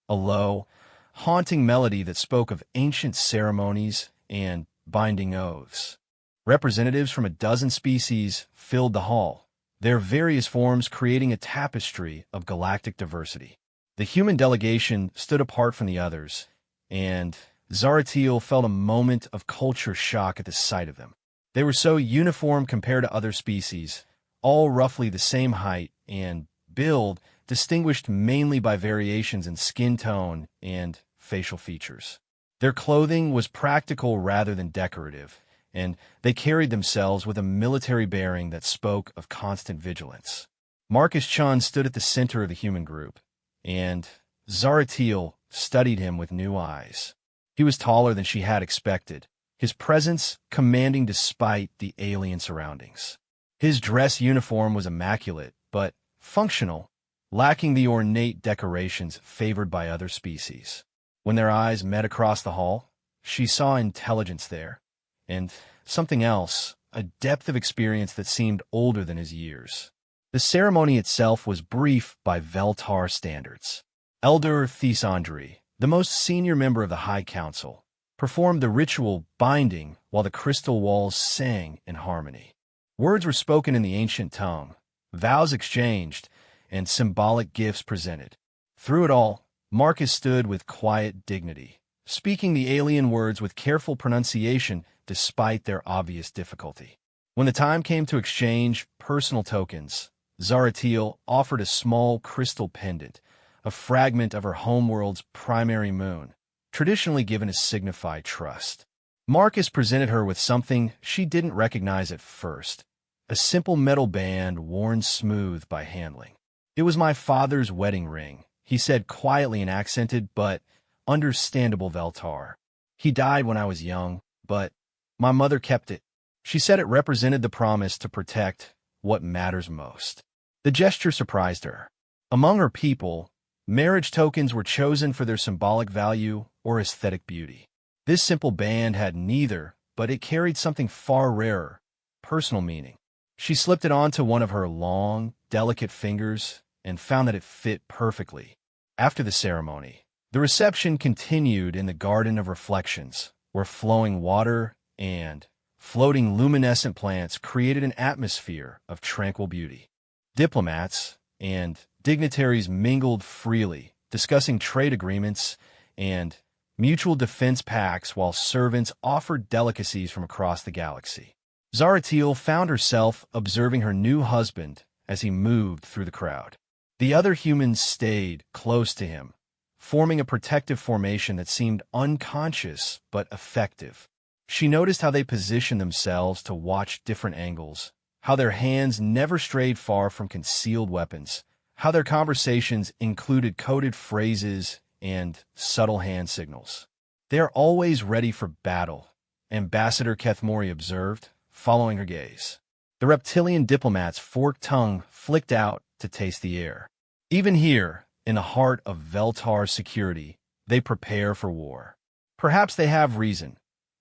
a low, haunting melody that spoke of ancient ceremonies and binding oaths. Representatives from a dozen species filled the hall, their various forms creating a tapestry of galactic diversity. The human delegation stood apart from the others, and Zaratil felt a moment of culture shock at the sight of them. They were so uniform compared to other species, all roughly the same height and build, distinguished mainly by variations in skin tone and facial features. Their clothing was practical rather than decorative, and they carried themselves with a military bearing that spoke of constant vigilance. Marcus Chun stood at the center of the human group, and Zaratil studied him with new eyes. He was taller than she had expected, his presence commanding despite the alien surroundings. His dress uniform was immaculate, but functional, lacking the ornate decorations favored by other species. When their eyes met across the hall, she saw intelligence there, and something else, a depth of experience that seemed older than his years. The ceremony itself was brief by Veltar standards. Elder Thisandri, the most senior member of the High Council, performed the ritual binding while the crystal walls sang in harmony. Words were spoken in the ancient tongue, vows exchanged, and symbolic gifts presented. Through it all, Marcus stood with quiet dignity, speaking the alien words with careful pronunciation despite their obvious difficulty. When the time came to exchange personal tokens, Zaratil offered a small crystal pendant, a fragment of her homeworld's primary moon, traditionally given to signify trust. Marcus presented her with something she didn't recognize at first, a simple metal band worn smooth by handling. "It was my father's wedding ring," he said quietly in accented but understandable Veltar. "He died when I was young, but my mother kept it. She said it represented the promise to protect what matters most." The gesture surprised her. Among her people, marriage tokens were chosen for their symbolic value or aesthetic beauty. This simple band had neither, but it carried something far rarer, personal meaning. She slipped it onto one of her long, delicate fingers and found that it fit perfectly. After the ceremony, the reception continued in the Garden of Reflections, where flowing water and floating luminescent plants created an atmosphere of tranquil beauty. Diplomats and dignitaries mingled freely, discussing trade agreements and mutual defense pacts while servants offered delicacies from across the galaxy. Zaratil found herself observing her new husband as he moved through the crowd. The other humans stayed close to him, forming a protective formation that seemed unconscious but effective. She noticed how they positioned themselves to watch different angles, how their hands never strayed far from concealed weapons, how their conversations included coded phrases and subtle hand signals. "They are always ready for battle," Ambassador Kethmori observed, following her gaze. The reptilian diplomat's forked tongue flicked out to taste the air. Even here, in the heart of Veltar's security, they prepare for war. Perhaps they have reason,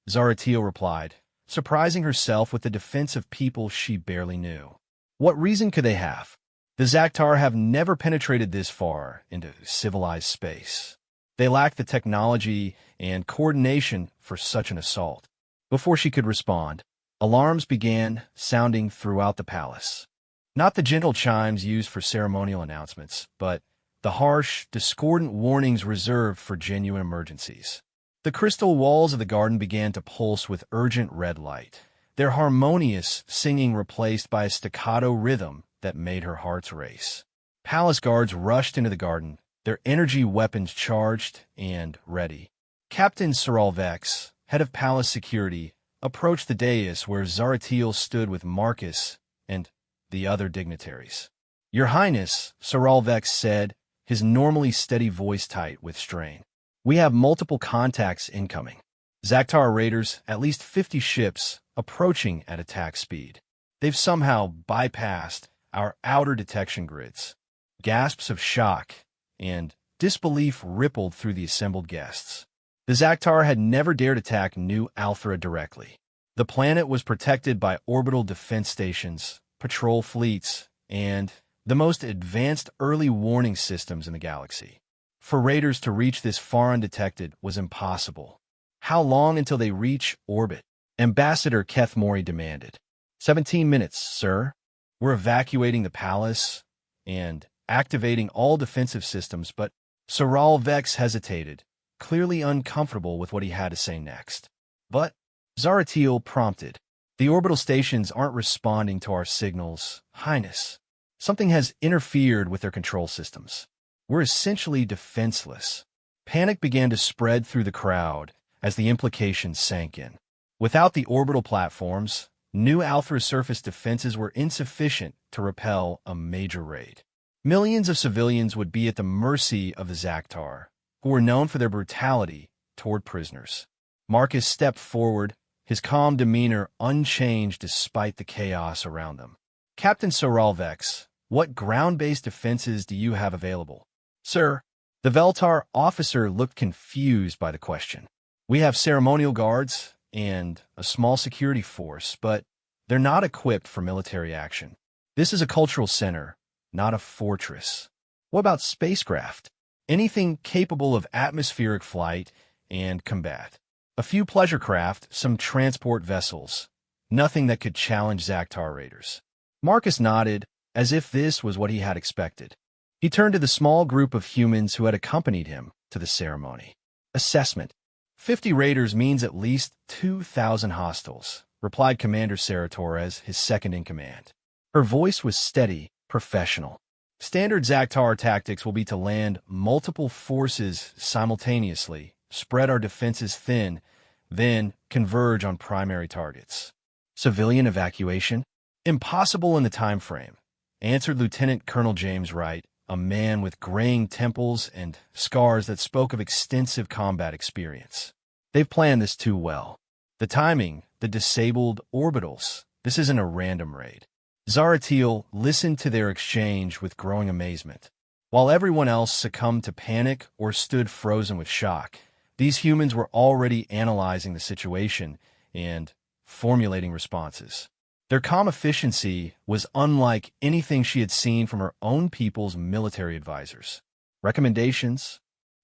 Zaratil replied, surprising herself with the defense of people she barely knew. What reason could they have? The Zaktar have never penetrated this far into civilized space. They lack the technology and coordination for such an assault. Before she could respond, alarms began sounding throughout the palace. Not the gentle chimes used for ceremonial announcements, but the harsh, discordant warnings reserved for genuine emergencies. The crystal walls of the garden began to pulse with urgent red light, their harmonious singing replaced by a staccato rhythm that made her heart race. Palace guards rushed into the garden, their energy weapons charged and ready. Captain Saralvex, head of palace security, approached the dais where Zaratil stood with Marcus and the other dignitaries. "Your Highness," Saralvex said, his normally steady voice tight with strain. "We have multiple contacts incoming. Zaktar raiders, at least 50 ships, approaching at attack speed. They've somehow bypassed our outer detection grids." Gasps of shock and disbelief rippled through the assembled guests. The Zaktar had never dared attack New Althra directly. The planet was protected by orbital defense stations, patrol fleets, and the most advanced early warning systems in the galaxy. For raiders to reach this far undetected was impossible. How long until they reach orbit? Ambassador Kethmori demanded. 17 minutes, sir. We're evacuating the palace and activating all defensive systems, but Saralvex hesitated, clearly uncomfortable with what he had to say next. "But," Zaratil prompted, "the orbital stations aren't responding to our signals, Highness. Something has interfered with their control systems. We're essentially defenseless." Panic began to spread through the crowd as the implications sank in. Without the orbital platforms, New Althra's surface defenses were insufficient to repel a major raid. Millions of civilians would be at the mercy of the Zaktar, who were known for their brutality toward prisoners. Marcus stepped forward, his calm demeanor unchanged despite the chaos around them. "Captain Saralvex, what ground-based defenses do you have available?" "Sir," the Veltar officer looked confused by the question. "We have ceremonial guards and a small security force, but they're not equipped for military action. This is a cultural center, not a fortress." "What about spacecraft?" "Anything capable of atmospheric flight and combat. A few pleasure craft, some transport vessels. Nothing that could challenge Zaktar raiders." Marcus nodded, as if this was what he had expected. He turned to the small group of humans who had accompanied him to the ceremony. "Assessment. 50 raiders means at least 2,000 hostiles," replied Commander Sarah Torres, his second-in-command. Her voice was steady, professional. "Standard Zaktar tactics will be to land multiple forces simultaneously, spread our defenses thin, then converge on primary targets." "Civilian evacuation?" "Impossible in the time frame," answered Lieutenant Colonel James Wright, a man with graying temples and scars that spoke of extensive combat experience. "They've planned this too well. The timing, the disabled orbitals. This isn't a random raid." Zaratil listened to their exchange with growing amazement. While everyone else succumbed to panic or stood frozen with shock, these humans were already analyzing the situation and formulating responses. Their calm efficiency was unlike anything she had seen from her own people's military advisors. "Recommendations?"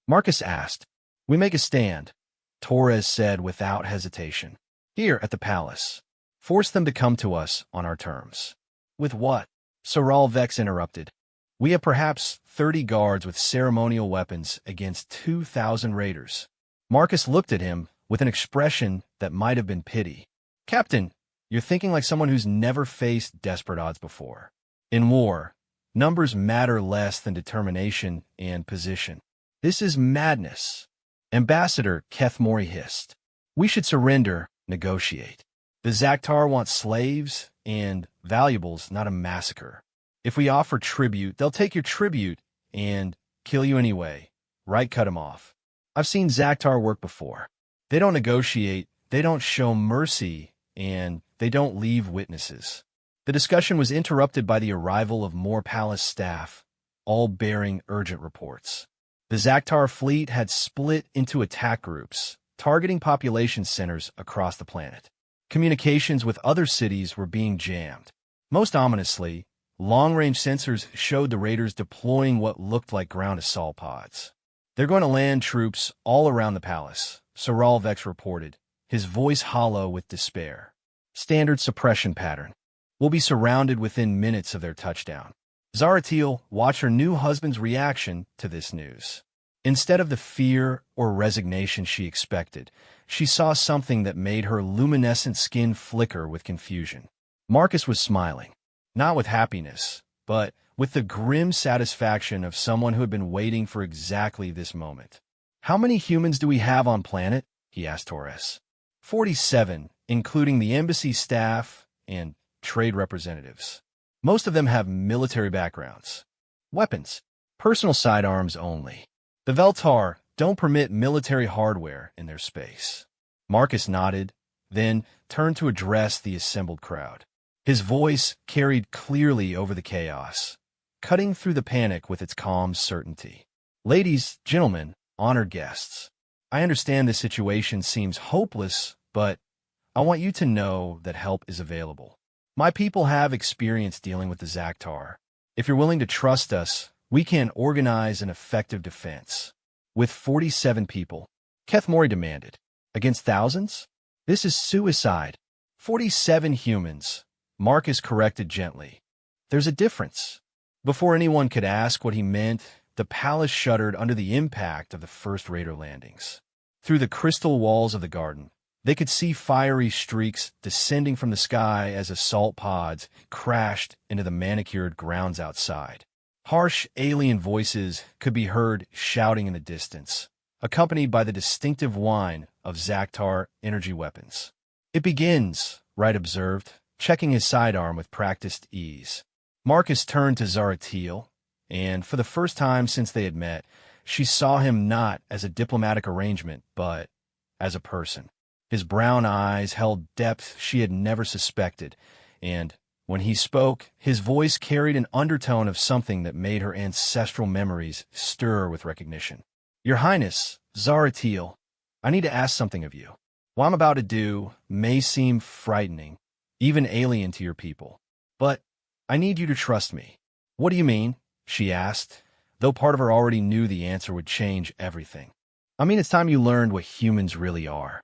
Marcus asked. "We make a stand," Torres said without hesitation. "Here at the palace. Force them to come to us on our terms." "With what?" Saralvex interrupted. "We have perhaps 30 guards with ceremonial weapons against 2,000 raiders." Marcus looked at him with an expression that might have been pity. "Captain, you're thinking like someone who's never faced desperate odds before. In war, numbers matter less than determination and position. This is madness." Ambassador Kethmori hissed. "We should surrender, negotiate. The Zaktar want slaves and valuables, not a massacre. If we offer tribute, they'll take your tribute and kill you anyway." Wright cut him off. "I've seen Zaktar work before. They don't negotiate, they don't show mercy, and they don't leave witnesses. The discussion was interrupted by the arrival of more palace staff, all bearing urgent reports. The Zaktar fleet had split into attack groups, targeting population centers across the planet. Communications with other cities were being jammed. Most ominously, long-range sensors showed the raiders deploying what looked like ground assault pods. "They're going to land troops all around the palace," Soralvex reported, his voice hollow with despair. "Standard suppression pattern. We'll be surrounded within minutes of their touchdown." Zaratiel watched her new husband's reaction to this news. Instead of the fear or resignation she expected, she saw something that made her luminescent skin flicker with confusion. Marcus was smiling, not with happiness, but with the grim satisfaction of someone who had been waiting for exactly this moment. "How many humans do we have on planet?" he asked Torres. 47, including the embassy staff and trade representatives. Most of them have military backgrounds. Weapons, personal sidearms only. The Veltar don't permit military hardware in their space. Marcus nodded, then turned to address the assembled crowd. His voice carried clearly over the chaos, cutting through the panic with its calm certainty. "Ladies, gentlemen, honored guests, I understand this situation seems hopeless, but I want you to know that help is available. My people have experience dealing with the Zaktar. If you're willing to trust us, we can organize an effective defense." "With 47 people," Kethmori demanded. "Against thousands? This is suicide." 47 humans, Marcus corrected gently. "There's a difference." Before anyone could ask what he meant, the palace shuddered under the impact of the first raider landings. Through the crystal walls of the garden, they could see fiery streaks descending from the sky as assault pods crashed into the manicured grounds outside. Harsh alien voices could be heard shouting in the distance, accompanied by the distinctive whine of Zaktar energy weapons. "It begins," Wright observed, checking his sidearm with practiced ease. Marcus turned to Zaratiel, and for the first time since they had met, she saw him not as a diplomatic arrangement, but as a person. His brown eyes held depth she had never suspected, and when he spoke, his voice carried an undertone of something that made her ancestral memories stir with recognition. "Your Highness, Zaratiel, I need to ask something of you. What I'm about to do may seem frightening, even alien to your people, but I need you to trust me." "What do you mean?" she asked, though part of her already knew the answer would change everything. "I mean, it's time you learned what humans really are."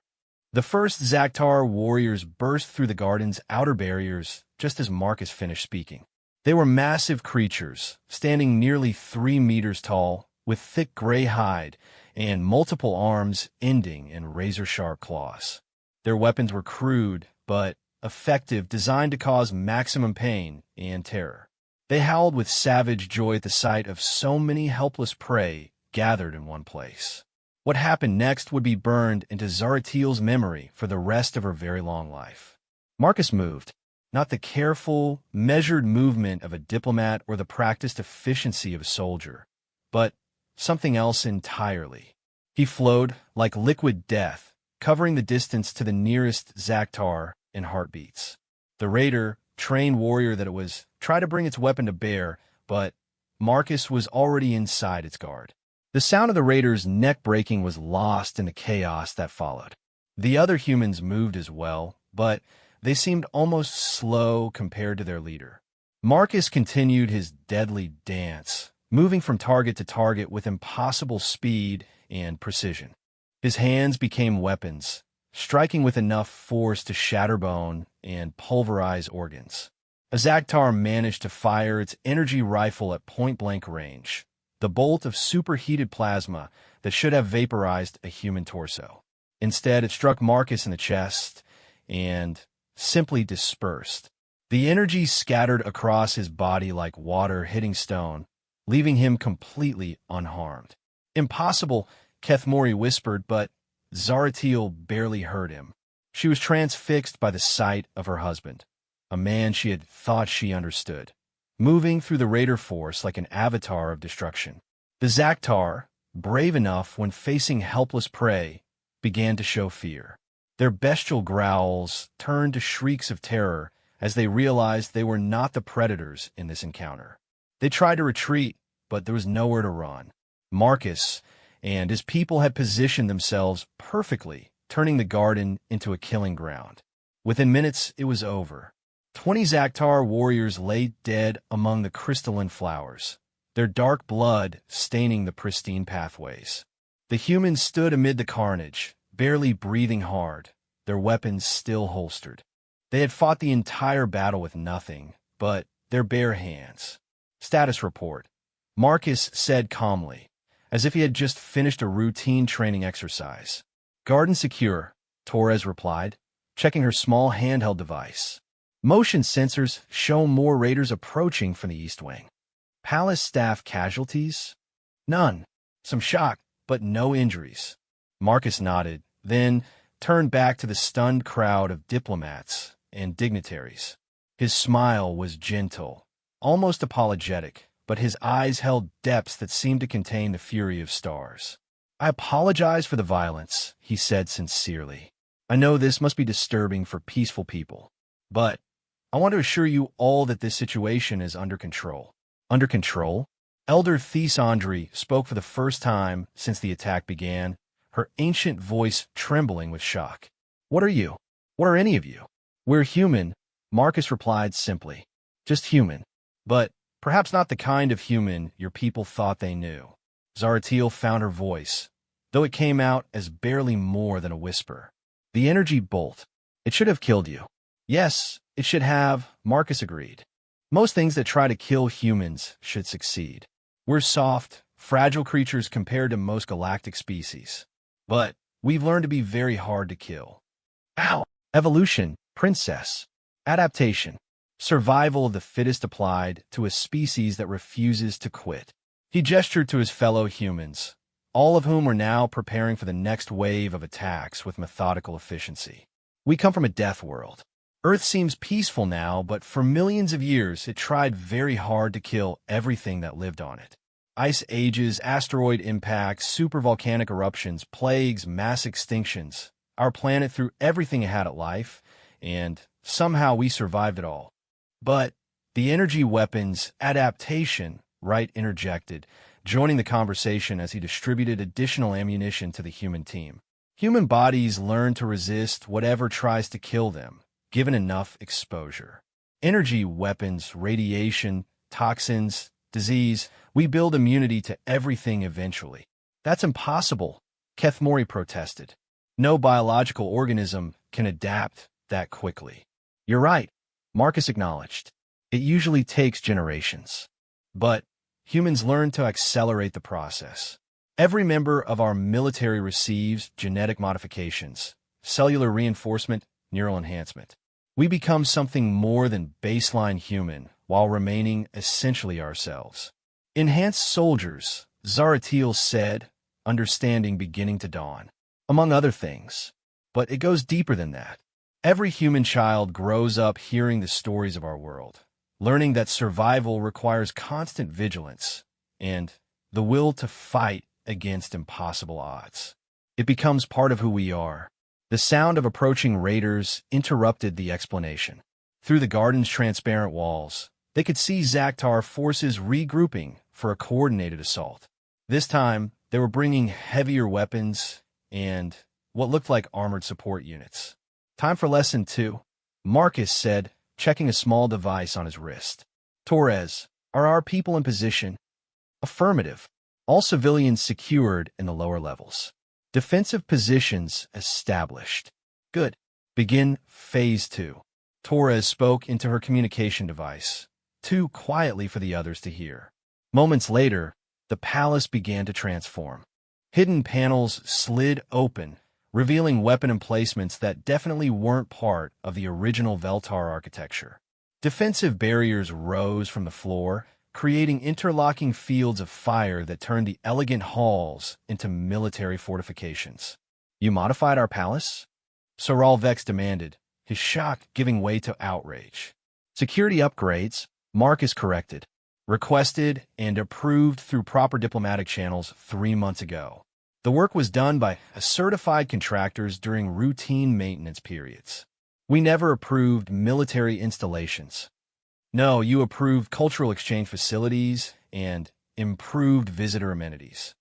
The first Zaktar warriors burst through the garden's outer barriers just as Marcus finished speaking. They were massive creatures, standing nearly 3 meters tall, with thick gray hide and multiple arms ending in razor-sharp claws. Their weapons were crude, but effective, designed to cause maximum pain and terror. They howled with savage joy at the sight of so many helpless prey gathered in one place. What happened next would be burned into Zaratiel's memory for the rest of her very long life. Marcus moved, not the careful, measured movement of a diplomat or the practiced efficiency of a soldier, but something else entirely. He flowed like liquid death, covering the distance to the nearest Zaktar in heartbeats. The raider, trained warrior that it was, tried to bring its weapon to bear, but Marcus was already inside its guard. The sound of the raider's neck breaking was lost in the chaos that followed. The other humans moved as well, but they seemed almost slow compared to their leader. Marcus continued his deadly dance, moving from target to target with impossible speed and precision. His hands became weapons, striking with enough force to shatter bone and pulverize organs. A Zaktar managed to fire its energy rifle at point-blank range, the bolt of superheated plasma that should have vaporized a human torso. Instead, it struck Marcus in the chest and simply dispersed. The energy scattered across his body like water hitting stone, leaving him completely unharmed. "Impossible," Kethmori whispered, but Zaratiel barely heard him. She was transfixed by the sight of her husband, a man she had thought she understood, moving through the raider force like an avatar of destruction. The Zaktar, brave enough when facing helpless prey, began to show fear. Their bestial growls turned to shrieks of terror as they realized they were not the predators in this encounter. They tried to retreat, but there was nowhere to run. Marcus and his people had positioned themselves perfectly, turning the garden into a killing ground. Within minutes, it was over. 20 Zaktar warriors lay dead among the crystalline flowers, their dark blood staining the pristine pathways. The humans stood amid the carnage, barely breathing hard, their weapons still holstered. They had fought the entire battle with nothing but their bare hands. Status report. Marcus said calmly, as if he had just finished a routine training exercise. Garden secure, Torres replied, checking her small handheld device. Motion sensors show more raiders approaching from the east wing. Palace staff casualties? None. Some shock, but no injuries. Marcus nodded, then turned back to the stunned crowd of diplomats and dignitaries. His smile was gentle, almost apologetic, but his eyes held depths that seemed to contain the fury of stars. I apologize for the violence, he said sincerely. I know this must be disturbing for peaceful people, but I want to assure you all that this situation is under control. Under control? Elder Thesandri spoke for the first time since the attack began, her ancient voice trembling with shock. What are you? What are any of you? We're human, Marcus replied simply. Just human. But perhaps not the kind of human your people thought they knew. Zaratiel found her voice, though it came out as barely more than a whisper. The energy bolt. It should have killed you. Yes, it should have, Marcus agreed. Most things that try to kill humans should succeed. We're soft, fragile creatures compared to most galactic species. But we've learned to be very hard to kill. Ow! Evolution, princess. Adaptation. Survival of the fittest applied to a species that refuses to quit. He gestured to his fellow humans, all of whom were now preparing for the next wave of attacks with methodical efficiency. We come from a death world. Earth seems peaceful now, but for millions of years it tried very hard to kill everything that lived on it. Ice ages, asteroid impacts, supervolcanic eruptions, plagues, mass extinctions. Our planet threw everything it had at life, and somehow we survived it all. But the energy weapons adaptation, Wright interjected, joining the conversation as he distributed additional ammunition to the human team. Human bodies learn to resist whatever tries to kill them, given enough exposure. Energy weapons, radiation, toxins, disease, we build immunity to everything eventually. That's impossible, Kethmori protested. No biological organism can adapt that quickly. You're right, Marcus acknowledged. It usually takes generations. But humans learn to accelerate the process. Every member of our military receives genetic modifications, cellular reinforcement, neural enhancement. We become something more than baseline human while remaining essentially ourselves. Enhanced soldiers, Zaratiel said, understanding beginning to dawn. Among other things. But it goes deeper than that. Every human child grows up hearing the stories of our world, learning that survival requires constant vigilance and the will to fight against impossible odds. It becomes part of who we are. The sound of approaching raiders interrupted the explanation. Through the garden's transparent walls, they could see Zaktar forces regrouping for a coordinated assault. This time, they were bringing heavier weapons and what looked like armored support units. Time for lesson 2, Marcus said, checking a small device on his wrist. Torres, are our people in position? Affirmative. All civilians secured in the lower levels. Defensive positions established. Good. Begin Phase 2. Torres spoke into her communication device, too quietly for the others to hear. Moments later, the palace began to transform. Hidden panels slid open, revealing weapon emplacements that definitely weren't part of the original Veltar architecture. Defensive barriers rose from the floor, creating interlocking fields of fire that turned the elegant halls into military fortifications. You modified our palace? Soral Vex demanded, his shock giving way to outrage. Security upgrades, Marcus corrected, requested and approved through proper diplomatic channels 3 months ago. The work was done by certified contractors during routine maintenance periods. We never approved military installations. No, you approved cultural exchange facilities and improved visitor amenities.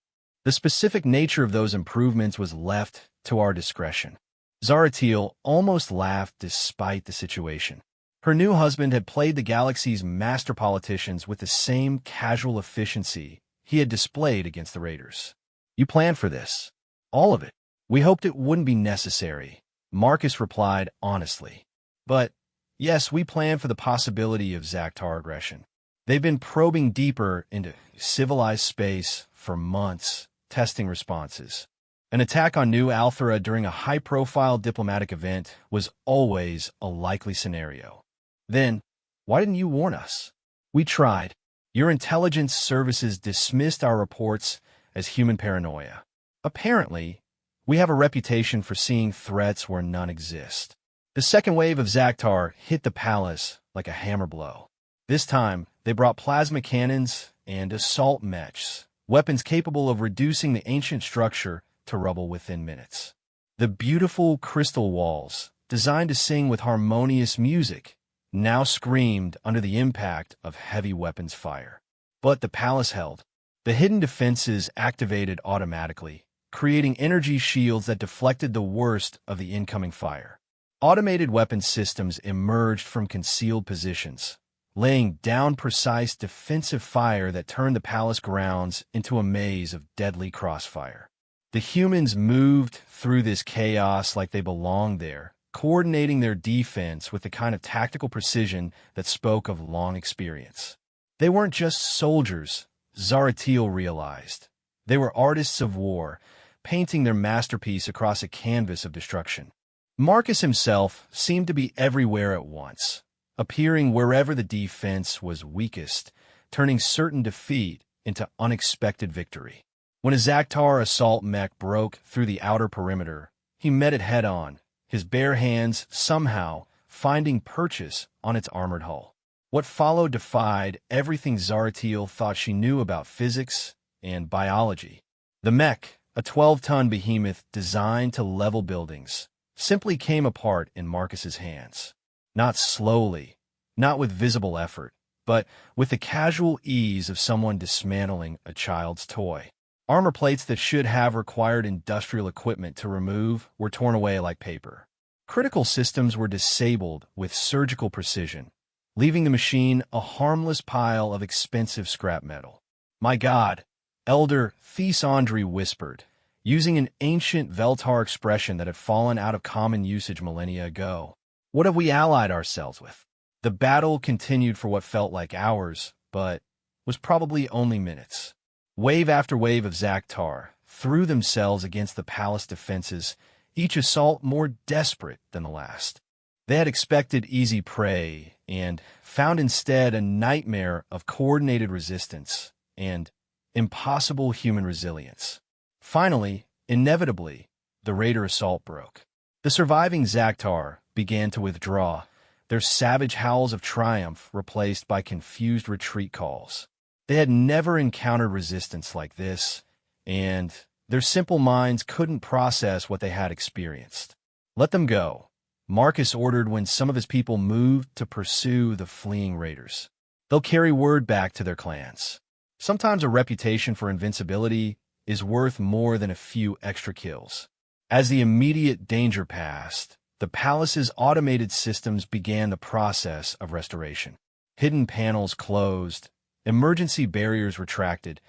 The specific nature of those improvements was left to our discretion. Zaratil almost laughed despite the situation. Her new husband had played the galaxy's master politicians with the same casual efficiency he had displayed against the raiders. You planned for this. All of it. We hoped it wouldn't be necessary, Marcus replied honestly. But, yes, we planned for the possibility of Zaktar aggression. They've been probing deeper into civilized space for months, testing responses. An attack on New Althera during a high-profile diplomatic event was always a likely scenario. Then, why didn't you warn us? We tried. Your intelligence services dismissed our reports as human paranoia. Apparently, we have a reputation for seeing threats where none exist. The second wave of Zaktar hit the palace like a hammer blow. This time, they brought plasma cannons and assault mechs, weapons capable of reducing the ancient structure to rubble within minutes. The beautiful crystal walls, designed to sing with harmonious music, now screamed under the impact of heavy weapons fire. But the palace held. The hidden defenses activated automatically, creating energy shields that deflected the worst of the incoming fire. Automated weapon systems emerged from concealed positions, laying down precise defensive fire that turned the palace grounds into a maze of deadly crossfire. The humans moved through this chaos like they belonged there, coordinating their defense with the kind of tactical precision that spoke of long experience. They weren't just soldiers, Zaratil realized. They were artists of war, painting their masterpiece across a canvas of destruction. Marcus himself seemed to be everywhere at once, appearing wherever the defense was weakest, turning certain defeat into unexpected victory. When a Zaktar assault mech broke through the outer perimeter, he met it head-on, his bare hands somehow finding purchase on its armored hull. What followed defied everything Zaratil thought she knew about physics and biology. The mech, a 12-ton behemoth designed to level buildings, simply came apart in Marcus's hands. Not slowly, not with visible effort, but with the casual ease of someone dismantling a child's toy. Armor plates that should have required industrial equipment to remove were torn away like paper. Critical systems were disabled with surgical precision, leaving the machine a harmless pile of expensive scrap metal. My God, Elder Thesandri whispered, using an ancient Veltar expression that had fallen out of common usage millennia ago. What have we allied ourselves with? The battle continued for what felt like hours, but was probably only minutes. Wave after wave of Zaktar threw themselves against the palace defenses, each assault more desperate than the last. They had expected easy prey and found instead a nightmare of coordinated resistance and impossible human resilience. Finally, inevitably, the raider assault broke. The surviving Zaktar began to withdraw, their savage howls of triumph replaced by confused retreat calls. They had never encountered resistance like this, and their simple minds couldn't process what they had experienced. Let them go, Marcus ordered when some of his people moved to pursue the fleeing raiders. They'll carry word back to their clans. Sometimes a reputation for invincibility is worth more than a few extra kills. As the immediate danger passed, the palace's automated systems began the process of restoration. Hidden panels closed, emergency barriers retracted,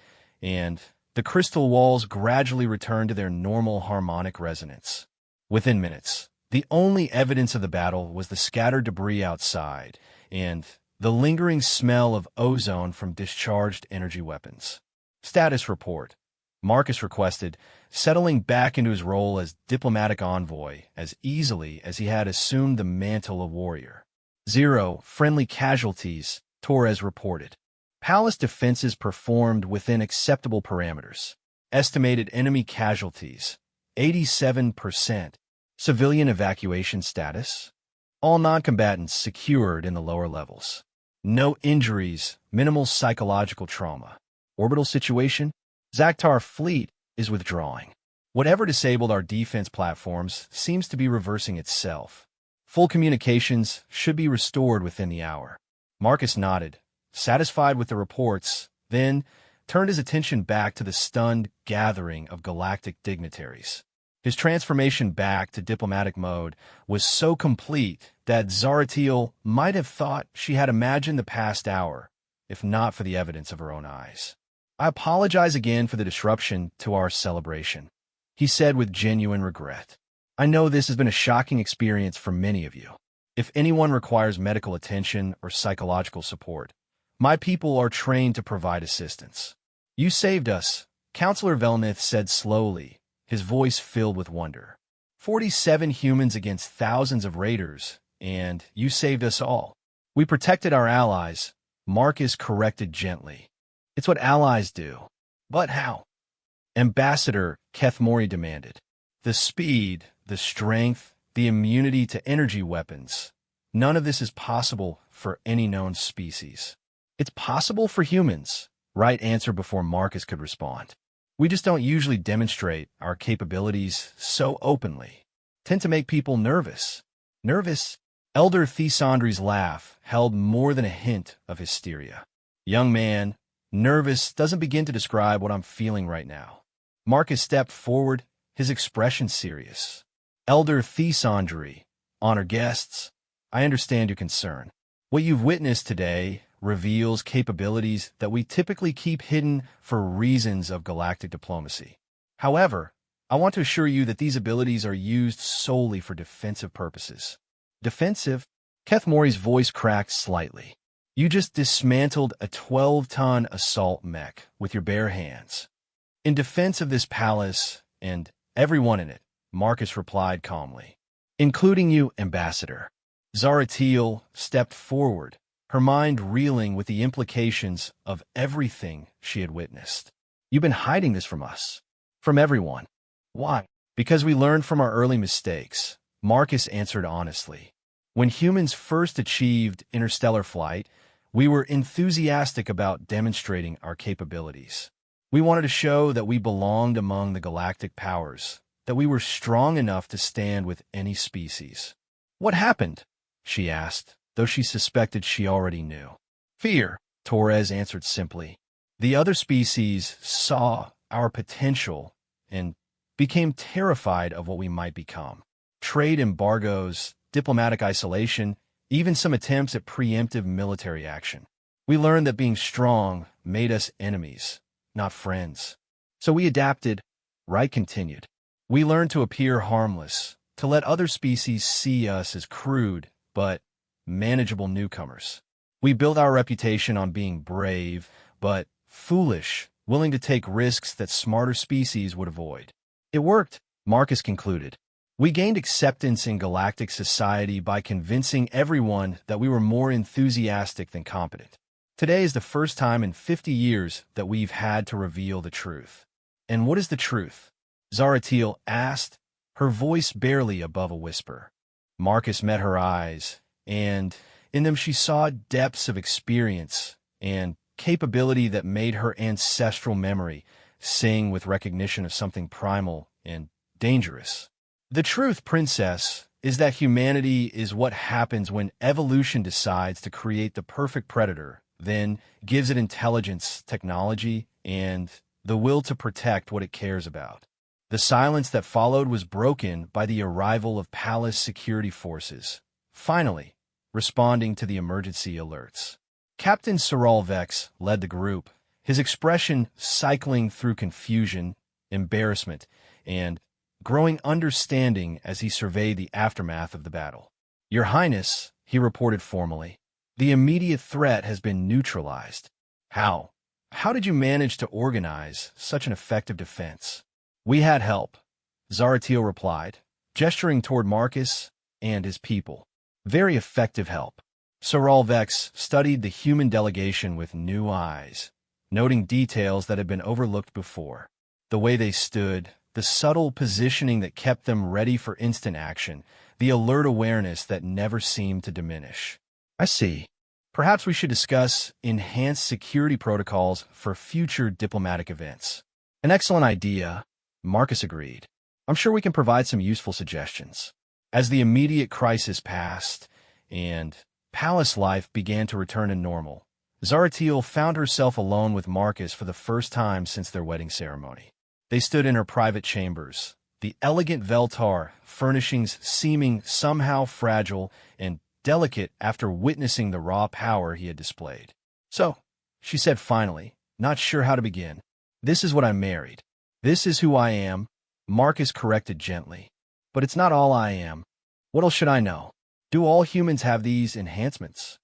and the crystal walls gradually returned to their normal harmonic resonance. Within minutes, the only evidence of the battle was the scattered debris outside and the lingering smell of ozone from discharged energy weapons. Status report, Marcus requested, settling back into his role as diplomatic envoy as easily as he had assumed the mantle of warrior. 0 friendly casualties, Torres reported. Palace defenses performed within acceptable parameters. Estimated enemy casualties, 87%. Civilian evacuation status, all non-combatants secured in the lower levels. No injuries, minimal psychological trauma. Orbital situation, Zaktar fleet is withdrawing. Whatever disabled our defense platforms seems to be reversing itself. Full communications should be restored within the hour. Marcus nodded, satisfied with the reports, then turned his attention back to the stunned gathering of galactic dignitaries. His transformation back to diplomatic mode was so complete that Zaratiel might have thought she had imagined the past hour, if not for the evidence of her own eyes. "I apologize again for the disruption to our celebration," he said with genuine regret. "I know this has been a shocking experience for many of you. If anyone requires medical attention or psychological support, my people are trained to provide assistance." "You saved us," Counselor Velnith said slowly, his voice filled with wonder. 47 humans against thousands of raiders, and you saved us all. "We protected our allies," Marcus corrected gently. "It's what allies do." "But how?" Ambassador Kethmori demanded. "The speed, the strength, the immunity to energy weapons. None of this is possible for any known species." "It's possible for humans," Wright answered before Marcus could respond. "We just don't usually demonstrate our capabilities so openly. Tend to make people nervous." "Nervous?" Elder Thesandri's laugh held more than a hint of hysteria. "Young man, nervous doesn't begin to describe what I'm feeling right now." Marcus stepped forward, his expression serious. "Elder Thesandri, honored guests, I understand your concern. What you've witnessed today reveals capabilities that we typically keep hidden for reasons of galactic diplomacy. However, I want to assure you that these abilities are used solely for defensive purposes." "Defensive?" Kethmori's voice cracked slightly. "You just dismantled a 12-ton assault mech with your bare hands." "In defense of this palace and everyone in it," Marcus replied calmly. "Including you, Ambassador." Zaratiel stepped forward, her mind reeling with the implications of everything she had witnessed. "You've been hiding this from us." "From everyone." "Why?" "Because we learned from our early mistakes," Marcus answered honestly. "When humans first achieved interstellar flight, we were enthusiastic about demonstrating our capabilities. We wanted to show that we belonged among the galactic powers, that we were strong enough to stand with any species." "What happened?" she asked, though she suspected she already knew. "Fear," Torres answered simply. "The other species saw our potential and became terrified of what we might become. Trade embargoes, diplomatic isolation, even some attempts at preemptive military action. We learned that being strong made us enemies, not friends. So we adapted," Wright continued. "We learned to appear harmless, to let other species see us as crude but manageable newcomers. We built our reputation on being brave, but foolish, willing to take risks that smarter species would avoid. It worked," Marcus concluded. "We gained acceptance in galactic society by convincing everyone that we were more enthusiastic than competent. Today is the first time in 50 years that we've had to reveal the truth." "And what is the truth?" Zaratiel asked, her voice barely above a whisper. Marcus met her eyes, and in them she saw depths of experience and capability that made her ancestral memory sing with recognition of something primal and dangerous. "The truth, Princess, is that humanity is what happens when evolution decides to create the perfect predator, then gives it intelligence, technology, and the will to protect what it cares about. The silence that followed was broken by the arrival of palace security forces, finally responding to the emergency alerts. Captain Soral Vex led the group, his expression cycling through confusion, embarrassment, and growing understanding as he surveyed the aftermath of the battle. "Your Highness," he reported formally, "the immediate threat has been neutralized." "How? How did you manage to organize such an effective defense?" "We had help," Zaratiel replied, gesturing toward Marcus and his people. "Very effective help." Soral Vex studied the human delegation with new eyes, noting details that had been overlooked before. The way they stood, the subtle positioning that kept them ready for instant action, the alert awareness that never seemed to diminish. "I see. Perhaps we should discuss enhanced security protocols for future diplomatic events." "An excellent idea," Marcus agreed. I'm sure we can provide some useful suggestions. As the immediate crisis passed and palace life began to return to normal, Zaratiel found herself alone with Marcus for the first time since their wedding ceremony. They stood in her private chambers, the elegant Veltar furnishings seeming somehow fragile and delicate after witnessing the raw power he had displayed. "So," she said finally, not sure how to begin, "this is what I married. This is who I am," Marcus corrected gently. "But it's not all I am. What else should I know? Do all humans have these enhancements?"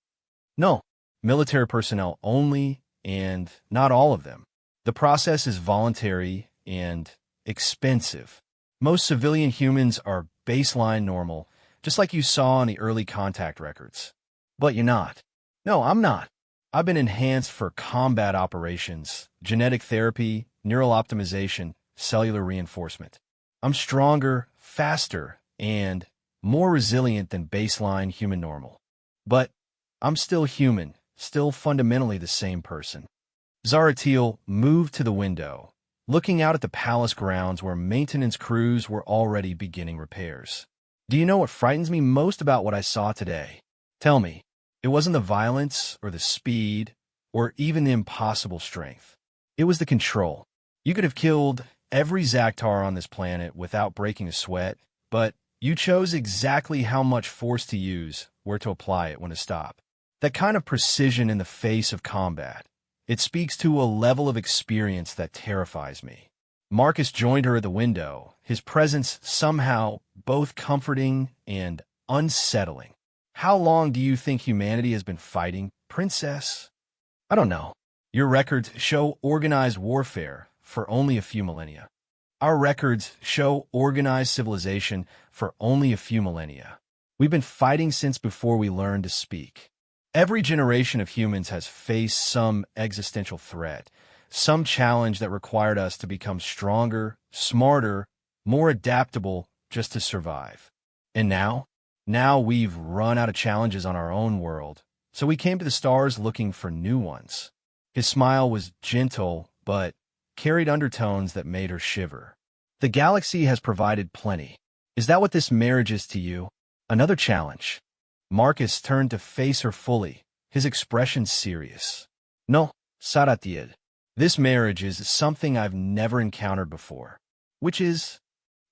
"No. Military personnel only, and not all of them. The process is voluntary and expensive. Most civilian humans are baseline normal, just like you saw in the early contact records. But you're not." "No, I'm not. I've been enhanced for combat operations, genetic therapy, neural optimization, cellular reinforcement. I'm stronger, faster, and more resilient than baseline human normal. But I'm still human, still fundamentally the same person." Zaratiel moved to the window, looking out at the palace grounds where maintenance crews were already beginning repairs. "Do you know what frightens me most about what I saw today? Tell me, it wasn't the violence or the speed or even the impossible strength. It was the control. You could have killed every Zaktar on this planet without breaking a sweat, but you chose exactly how much force to use, where to apply it, when to stop. That kind of precision in the face of combat. It speaks to a level of experience that terrifies me." Marcus joined her at the window, his presence somehow both comforting and unsettling. "How long do you think humanity has been fighting, Princess?" "I don't know. Your records show organized warfare for only a few millennia. Our records show organized civilization for only a few millennia. We've been fighting since before we learned to speak. Every generation of humans has faced some existential threat, some challenge that required us to become stronger, smarter, more adaptable just to survive. And now we've run out of challenges on our own world, so we came to the stars looking for new ones." His smile was gentle, but carried undertones that made her shiver. "The galaxy has provided plenty. Is that what this marriage is to you? Another challenge?" Marcus turned to face her fully, his expression serious. "No, Zaratiel. This marriage is something I've never encountered before, which is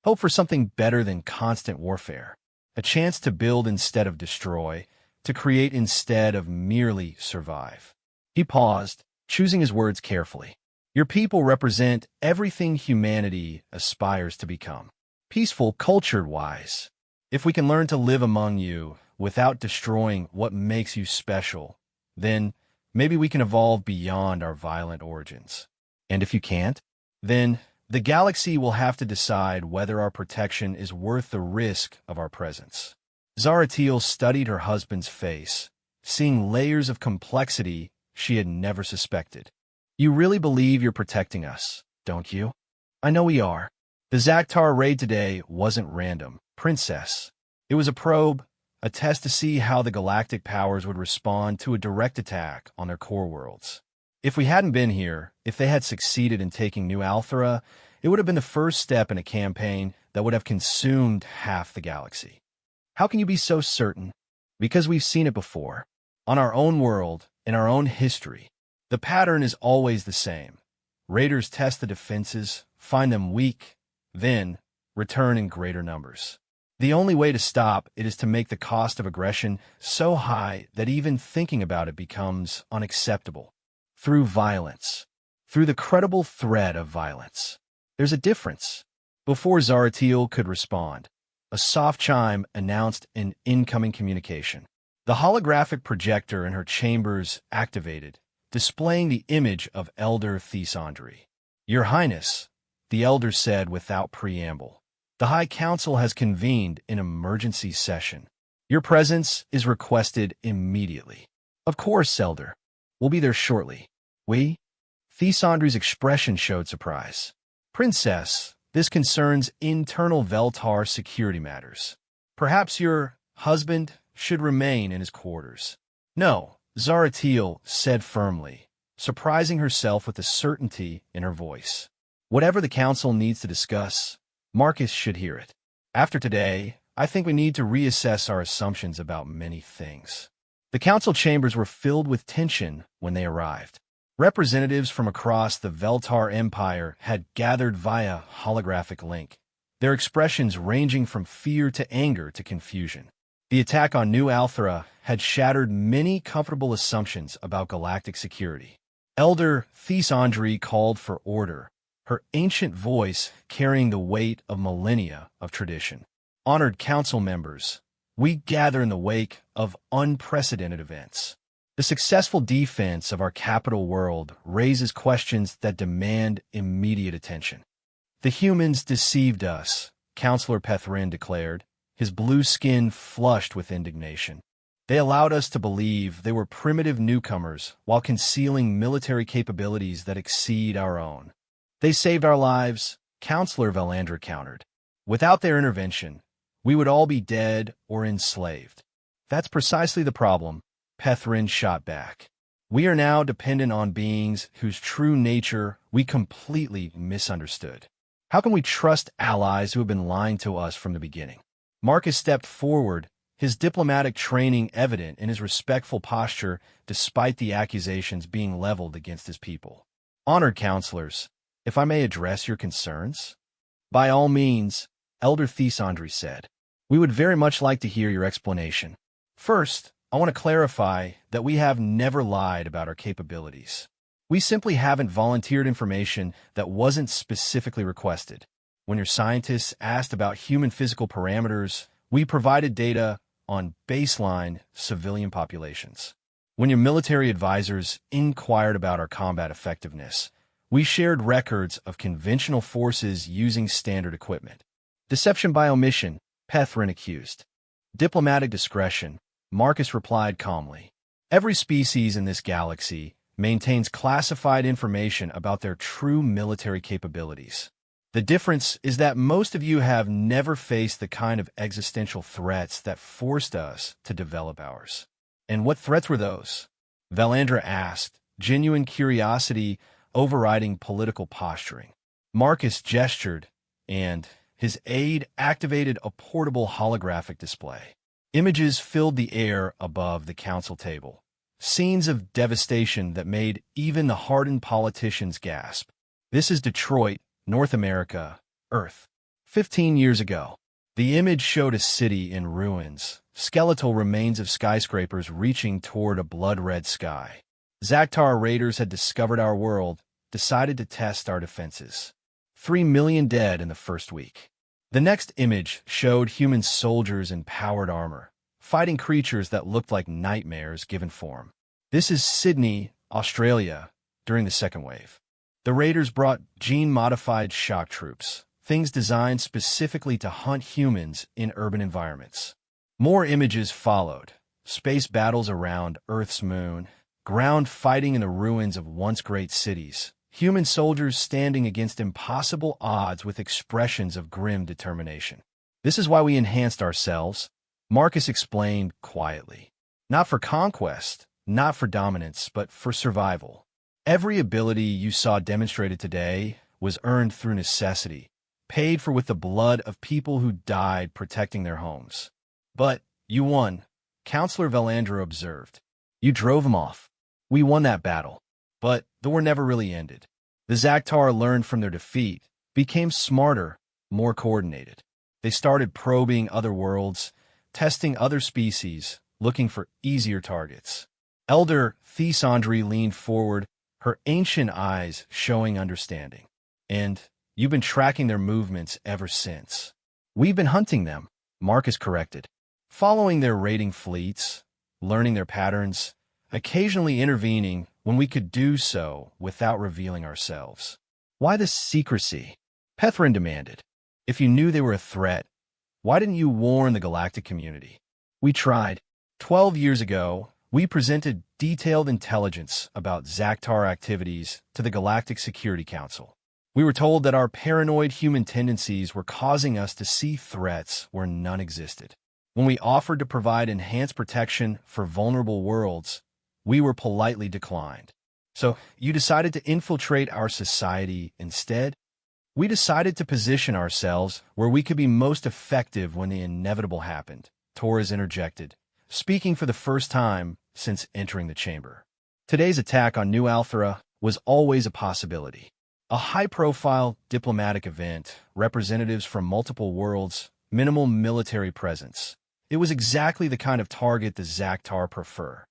hope for something better than constant warfare. A chance to build instead of destroy, to create instead of merely survive." He paused, choosing his words carefully. "Your people represent everything humanity aspires to become. Peaceful, culture-wise. If we can learn to live among you without destroying what makes you special, then maybe we can evolve beyond our violent origins. And if you can't, then the galaxy will have to decide whether our protection is worth the risk of our presence." Zaratiel studied her husband's face, seeing layers of complexity she had never suspected. "You really believe you're protecting us, don't you?" "I know we are. The Zaktar raid today wasn't random, Princess. It was a probe, a test to see how the galactic powers would respond to a direct attack on their core worlds. If we hadn't been here, if they had succeeded in taking New Althera, it would have been the first step in a campaign that would have consumed half the galaxy." "How can you be so certain?" "Because we've seen it before. On our own world, in our own history. The pattern is always the same. Raiders test the defenses, find them weak, then return in greater numbers. The only way to stop it is to make the cost of aggression so high that even thinking about it becomes unacceptable. Through violence. Through the credible threat of violence. There's a difference." Before Zaratiel could respond, a soft chime announced an incoming communication. The holographic projector in her chambers activated, displaying the image of Elder Thesandri. "Your Highness," the Elder said without preamble, "the High Council has convened an emergency session. Your presence is requested immediately." "Of course, Elder. We'll be there shortly." "We?" Thesandri's expression showed surprise. "Princess, this concerns internal Veltar security matters. Perhaps your husband should remain in his quarters." "No," Zaratiel said firmly, surprising herself with the certainty in her voice. Whatever the council needs to discuss, Marcus should hear it. After today, I think we need to reassess our assumptions about many things. The council chambers were filled with tension when they arrived. Representatives from across the Veltar Empire had gathered via holographic link, their expressions ranging from fear to anger to confusion. The attack on New Althra had shattered many comfortable assumptions about galactic security. Elder Thesandri called for order, her ancient voice carrying the weight of millennia of tradition. Honored council members, we gather in the wake of unprecedented events. The successful defense of our capital world raises questions that demand immediate attention. The humans deceived us, Counselor Pethrin declared, his blue skin flushed with indignation. They allowed us to believe they were primitive newcomers while concealing military capabilities that exceed our own. They saved our lives, Counselor Valandra countered. Without their intervention, we would all be dead or enslaved. That's precisely the problem, Pethrin shot back. We are now dependent on beings whose true nature we completely misunderstood. How can we trust allies who have been lying to us from the beginning? Marcus stepped forward, his diplomatic training evident in his respectful posture despite the accusations being leveled against his people. Honored counselors, if I may address your concerns? By all means, Elder Thesandri said. We would very much like to hear your explanation. First, I want to clarify that we have never lied about our capabilities. We simply haven't volunteered information that wasn't specifically requested. When your scientists asked about human physical parameters, we provided data on baseline civilian populations. When your military advisors inquired about our combat effectiveness, we shared records of conventional forces using standard equipment. Deception by omission, Pethrin accused. Diplomatic discretion, Marcus replied calmly. Every species in this galaxy maintains classified information about their true military capabilities. The difference is that most of you have never faced the kind of existential threats that forced us to develop ours. And what threats were those? Valandra asked, genuine curiosity overriding political posturing. Marcus gestured, and his aide activated a portable holographic display. Images filled the air above the council table, scenes of devastation that made even the hardened politicians gasp. This is Detroit, North America, Earth. 15 years ago, the image showed a city in ruins, skeletal remains of skyscrapers reaching toward a blood-red sky. Zaktar raiders had discovered our world, decided to test our defenses. 3 million dead in the first week. The next image showed human soldiers in powered armor, fighting creatures that looked like nightmares given form. This is Sydney, Australia, during the second wave. The raiders brought gene-modified shock troops, things designed specifically to hunt humans in urban environments. More images followed, space battles around Earth's moon, ground fighting in the ruins of once great cities, human soldiers standing against impossible odds with expressions of grim determination. This is why we enhanced ourselves, Marcus explained quietly. Not for conquest, not for dominance, but for survival. Every ability you saw demonstrated today was earned through necessity, paid for with the blood of people who died protecting their homes. But you won, Counselor Valandra observed. You drove them off. We won that battle. But the war never really ended. The Zaktar learned from their defeat, became smarter, more coordinated. They started probing other worlds, testing other species, looking for easier targets. Elder Thesandri leaned forward, her ancient eyes showing understanding. And you've been tracking their movements ever since. We've been hunting them, Marcus corrected. Following their raiding fleets, learning their patterns, occasionally intervening when we could do so without revealing ourselves. Why this secrecy? Pethrin demanded. If you knew they were a threat, why didn't you warn the galactic community? We tried. 12 years ago, we presented detailed intelligence about Zaktar activities to the Galactic Security Council. We were told that our paranoid human tendencies were causing us to see threats where none existed. When we offered to provide enhanced protection for vulnerable worlds, we were politely declined. So you decided to infiltrate our society instead? We decided to position ourselves where we could be most effective when the inevitable happened, Torres interjected, speaking for the first time since entering the chamber. Today's attack on New Althera was always a possibility. A high-profile diplomatic event, representatives from multiple worlds, minimal military presence. It was exactly the kind of target the Zaktar prefer.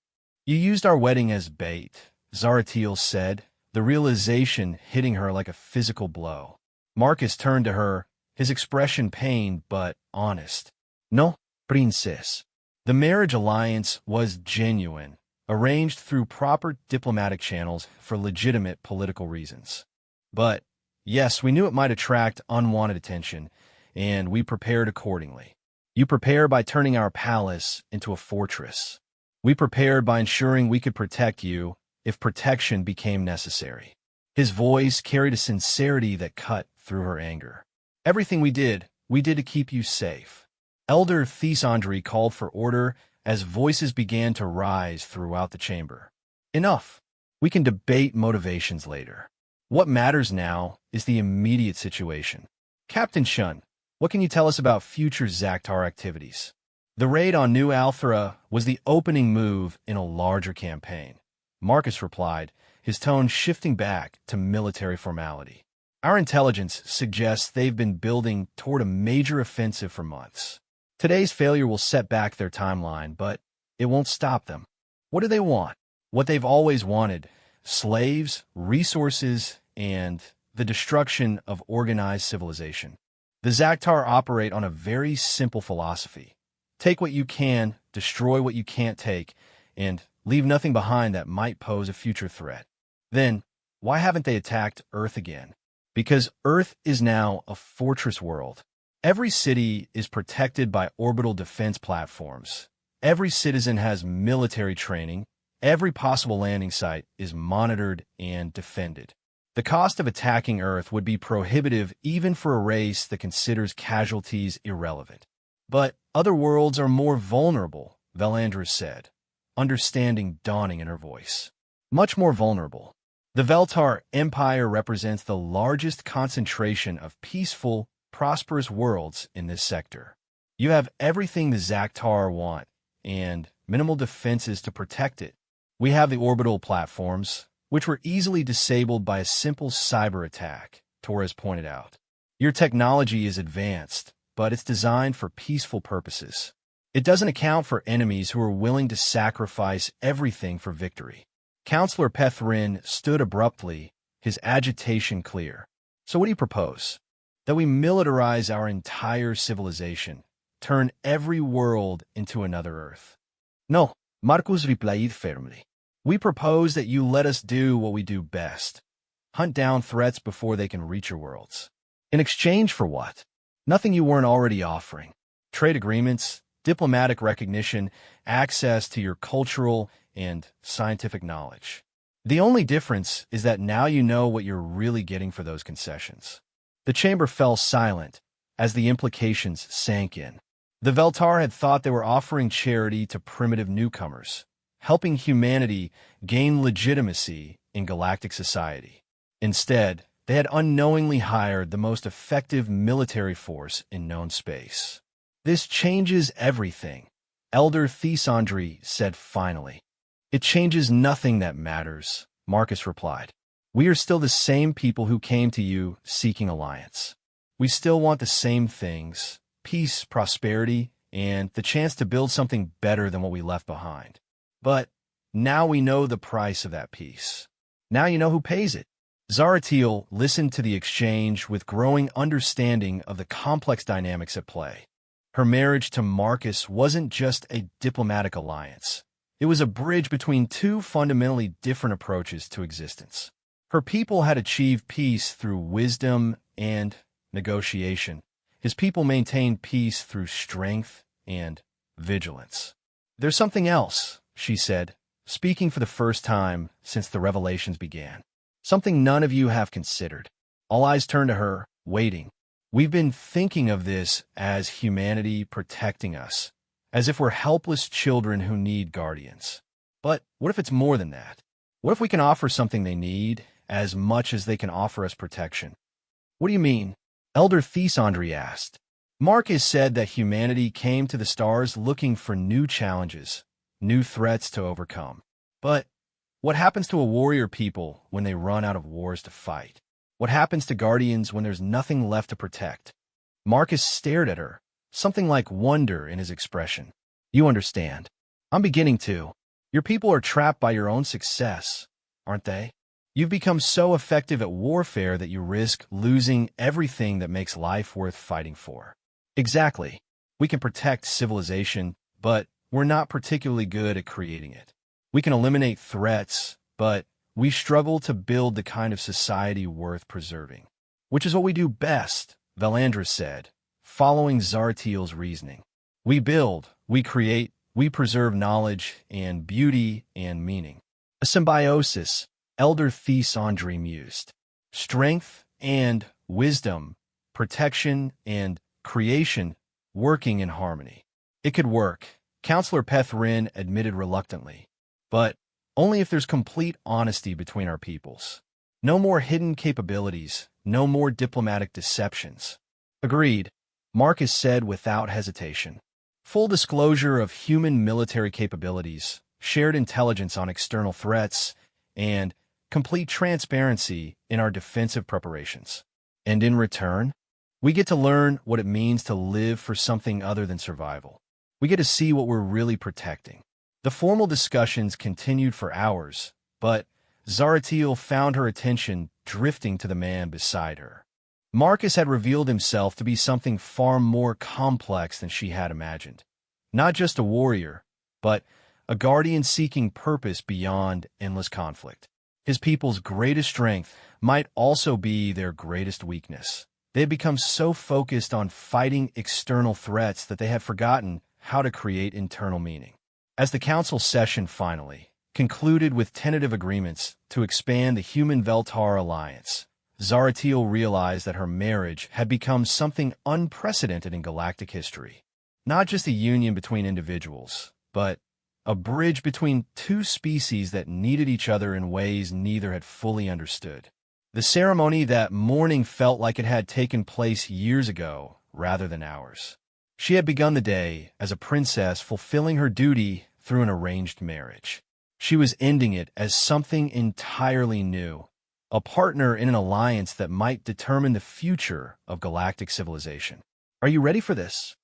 You used our wedding as bait, Zaratiel said, the realization hitting her like a physical blow. Marcus turned to her, his expression pained but honest. No, princess. The marriage alliance was genuine, arranged through proper diplomatic channels for legitimate political reasons. But, yes, we knew it might attract unwanted attention, and we prepared accordingly. You prepare by turning our palace into a fortress. We prepared by ensuring we could protect you if protection became necessary. His voice carried a sincerity that cut through her anger. Everything we did to keep you safe. Elder Thesandri called for order as voices began to rise throughout the chamber. Enough. We can debate motivations later. What matters now is the immediate situation. Captain Shun, what can you tell us about future Zaktar activities? The raid on New Althera was the opening move in a larger campaign. Marcus replied, his tone shifting back to military formality. Our intelligence suggests they've been building toward a major offensive for months. Today's failure will set back their timeline, but it won't stop them. What do they want? What they've always wanted: slaves, resources, and the destruction of organized civilization. The Zaktar operate on a very simple philosophy. Take what you can, destroy what you can't take, and leave nothing behind that might pose a future threat. Then, why haven't they attacked Earth again? Because Earth is now a fortress world. Every city is protected by orbital defense platforms. Every citizen has military training. Every possible landing site is monitored and defended. The cost of attacking Earth would be prohibitive even for a race that considers casualties irrelevant. But other worlds are more vulnerable, Velandra said, understanding dawning in her voice. Much more vulnerable. The Veltar Empire represents the largest concentration of peaceful, prosperous worlds in this sector. You have everything the Zaktar want, and minimal defenses to protect it. We have the orbital platforms, which were easily disabled by a simple cyber attack, Torres pointed out. Your technology is advanced, but it's designed for peaceful purposes. It doesn't account for enemies who are willing to sacrifice everything for victory. Counselor Pethrin stood abruptly, his agitation clear. So what do you propose? That we militarize our entire civilization, turn every world into another Earth? No, Marcus replied firmly. We propose that you let us do what we do best. Hunt down threats before they can reach your worlds. In exchange for what? Nothing you weren't already offering. Trade agreements, diplomatic recognition, access to your cultural and scientific knowledge. The only difference is that now you know what you're really getting for those concessions. The chamber fell silent as the implications sank in. The Veltar had thought they were offering charity to primitive newcomers, helping humanity gain legitimacy in galactic society. Instead, they had unknowingly hired the most effective military force in known space. This changes everything, Elder Thesandri said finally. It changes nothing that matters, Marcus replied. We are still the same people who came to you seeking alliance. We still want the same things: peace, prosperity, and the chance to build something better than what we left behind. But now we know the price of that peace. Now you know who pays it. Zaratiel listened to the exchange with growing understanding of the complex dynamics at play. Her marriage to Marcus wasn't just a diplomatic alliance. It was a bridge between two fundamentally different approaches to existence. Her people had achieved peace through wisdom and negotiation. His people maintained peace through strength and vigilance. There's something else, she said, speaking for the first time since the revelations began. Something none of you have considered. All eyes turned to her, waiting. We've been thinking of this as humanity protecting us, as if we're helpless children who need guardians. But what if it's more than that? What if we can offer something they need as much as they can offer us protection? What do you mean? Elder Thesondry asked. Marcus said that humanity came to the stars looking for new challenges, new threats to overcome. But what happens to a warrior people when they run out of wars to fight? What happens to guardians when there's nothing left to protect? Marcus stared at her, something like wonder in his expression. You understand. I'm beginning to. Your people are trapped by your own success, aren't they? You've become so effective at warfare that you risk losing everything that makes life worth fighting for. Exactly. We can protect civilization, but we're not particularly good at creating it. We can eliminate threats, but we struggle to build the kind of society worth preserving. Which is what we do best, Valandra said, following Zaratiel's reasoning. We build, we create, we preserve knowledge and beauty and meaning. A symbiosis, Elder Thesondry mused. Strength and wisdom, protection and creation working in harmony. It could work, Counselor Pethrin admitted reluctantly. But only if there's complete honesty between our peoples. No more hidden capabilities, no more diplomatic deceptions. Agreed, Marcus said without hesitation. Full disclosure of human military capabilities, shared intelligence on external threats, and complete transparency in our defensive preparations. And in return, we get to learn what it means to live for something other than survival. We get to see what we're really protecting. The formal discussions continued for hours, but Zaratiel found her attention drifting to the man beside her. Marcus had revealed himself to be something far more complex than she had imagined. Not just a warrior, but a guardian seeking purpose beyond endless conflict. His people's greatest strength might also be their greatest weakness. They had become so focused on fighting external threats that they had forgotten how to create internal meaning. As the council session finally concluded with tentative agreements to expand the Human-Veltar alliance, Zaratiel realized that her marriage had become something unprecedented in galactic history. Not just a union between individuals, but a bridge between two species that needed each other in ways neither had fully understood. The ceremony that morning felt like it had taken place years ago rather than hours. She had begun the day as a princess fulfilling her duty through an arranged marriage. She was ending it as something entirely new, a partner in an alliance that might determine the future of galactic civilization. Are you ready for this?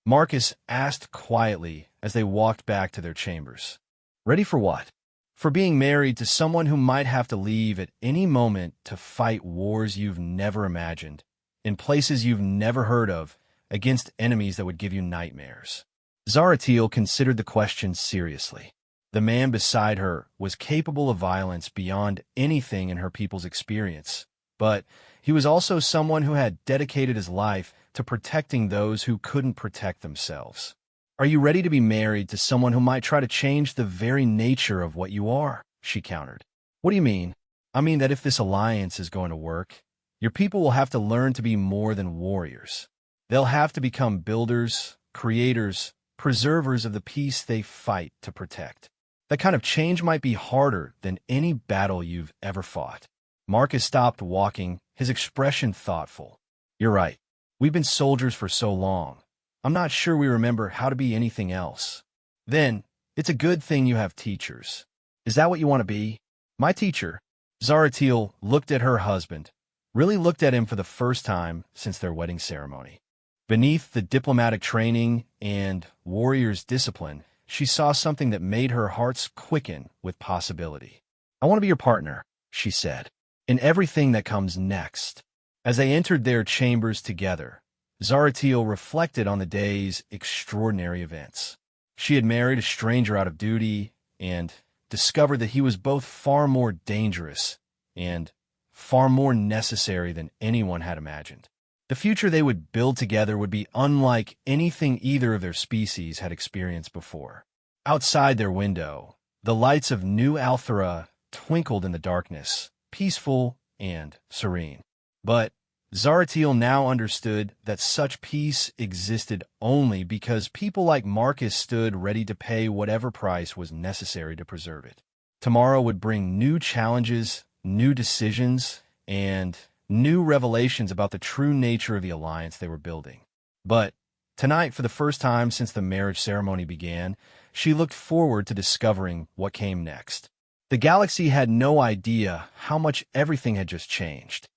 Marcus asked quietly as they walked back to their chambers. Ready for what? For being married to someone who might have to leave at any moment to fight wars you've never imagined, in places you've never heard of, against enemies that would give you nightmares. Zaratiel considered the question seriously. The man beside her was capable of violence beyond anything in her people's experience, but he was also someone who had dedicated his life to protecting those who couldn't protect themselves. Are you ready to be married to someone who might try to change the very nature of what you are? She countered. What do you mean? I mean that if this alliance is going to work, your people will have to learn to be more than warriors. They'll have to become builders, creators, preservers of the peace they fight to protect. That kind of change might be harder than any battle you've ever fought. Marcus stopped walking, his expression thoughtful. You're right. We've been soldiers for so long. I'm not sure we remember how to be anything else. Then, it's a good thing you have teachers. Is that what you want to be? My teacher. Zaratiel looked at her husband, really looked at him for the first time since their wedding ceremony. Beneath the diplomatic training and warrior's discipline, she saw something that made her hearts quicken with possibility. I want to be your partner, she said, in everything that comes next. As they entered their chambers together, Zaratiel reflected on the day's extraordinary events. She had married a stranger out of duty and discovered that he was both far more dangerous and far more necessary than anyone had imagined. The future they would build together would be unlike anything either of their species had experienced before. Outside their window, the lights of New Althera twinkled in the darkness, peaceful and serene. But Zaratiel now understood that such peace existed only because people like Marcus stood ready to pay whatever price was necessary to preserve it. Tomorrow would bring new challenges, new decisions, and new revelations about the true nature of the alliance they were building. But tonight, for the first time since the marriage ceremony began, she looked forward to discovering what came next. The galaxy had no idea how much everything had just changed.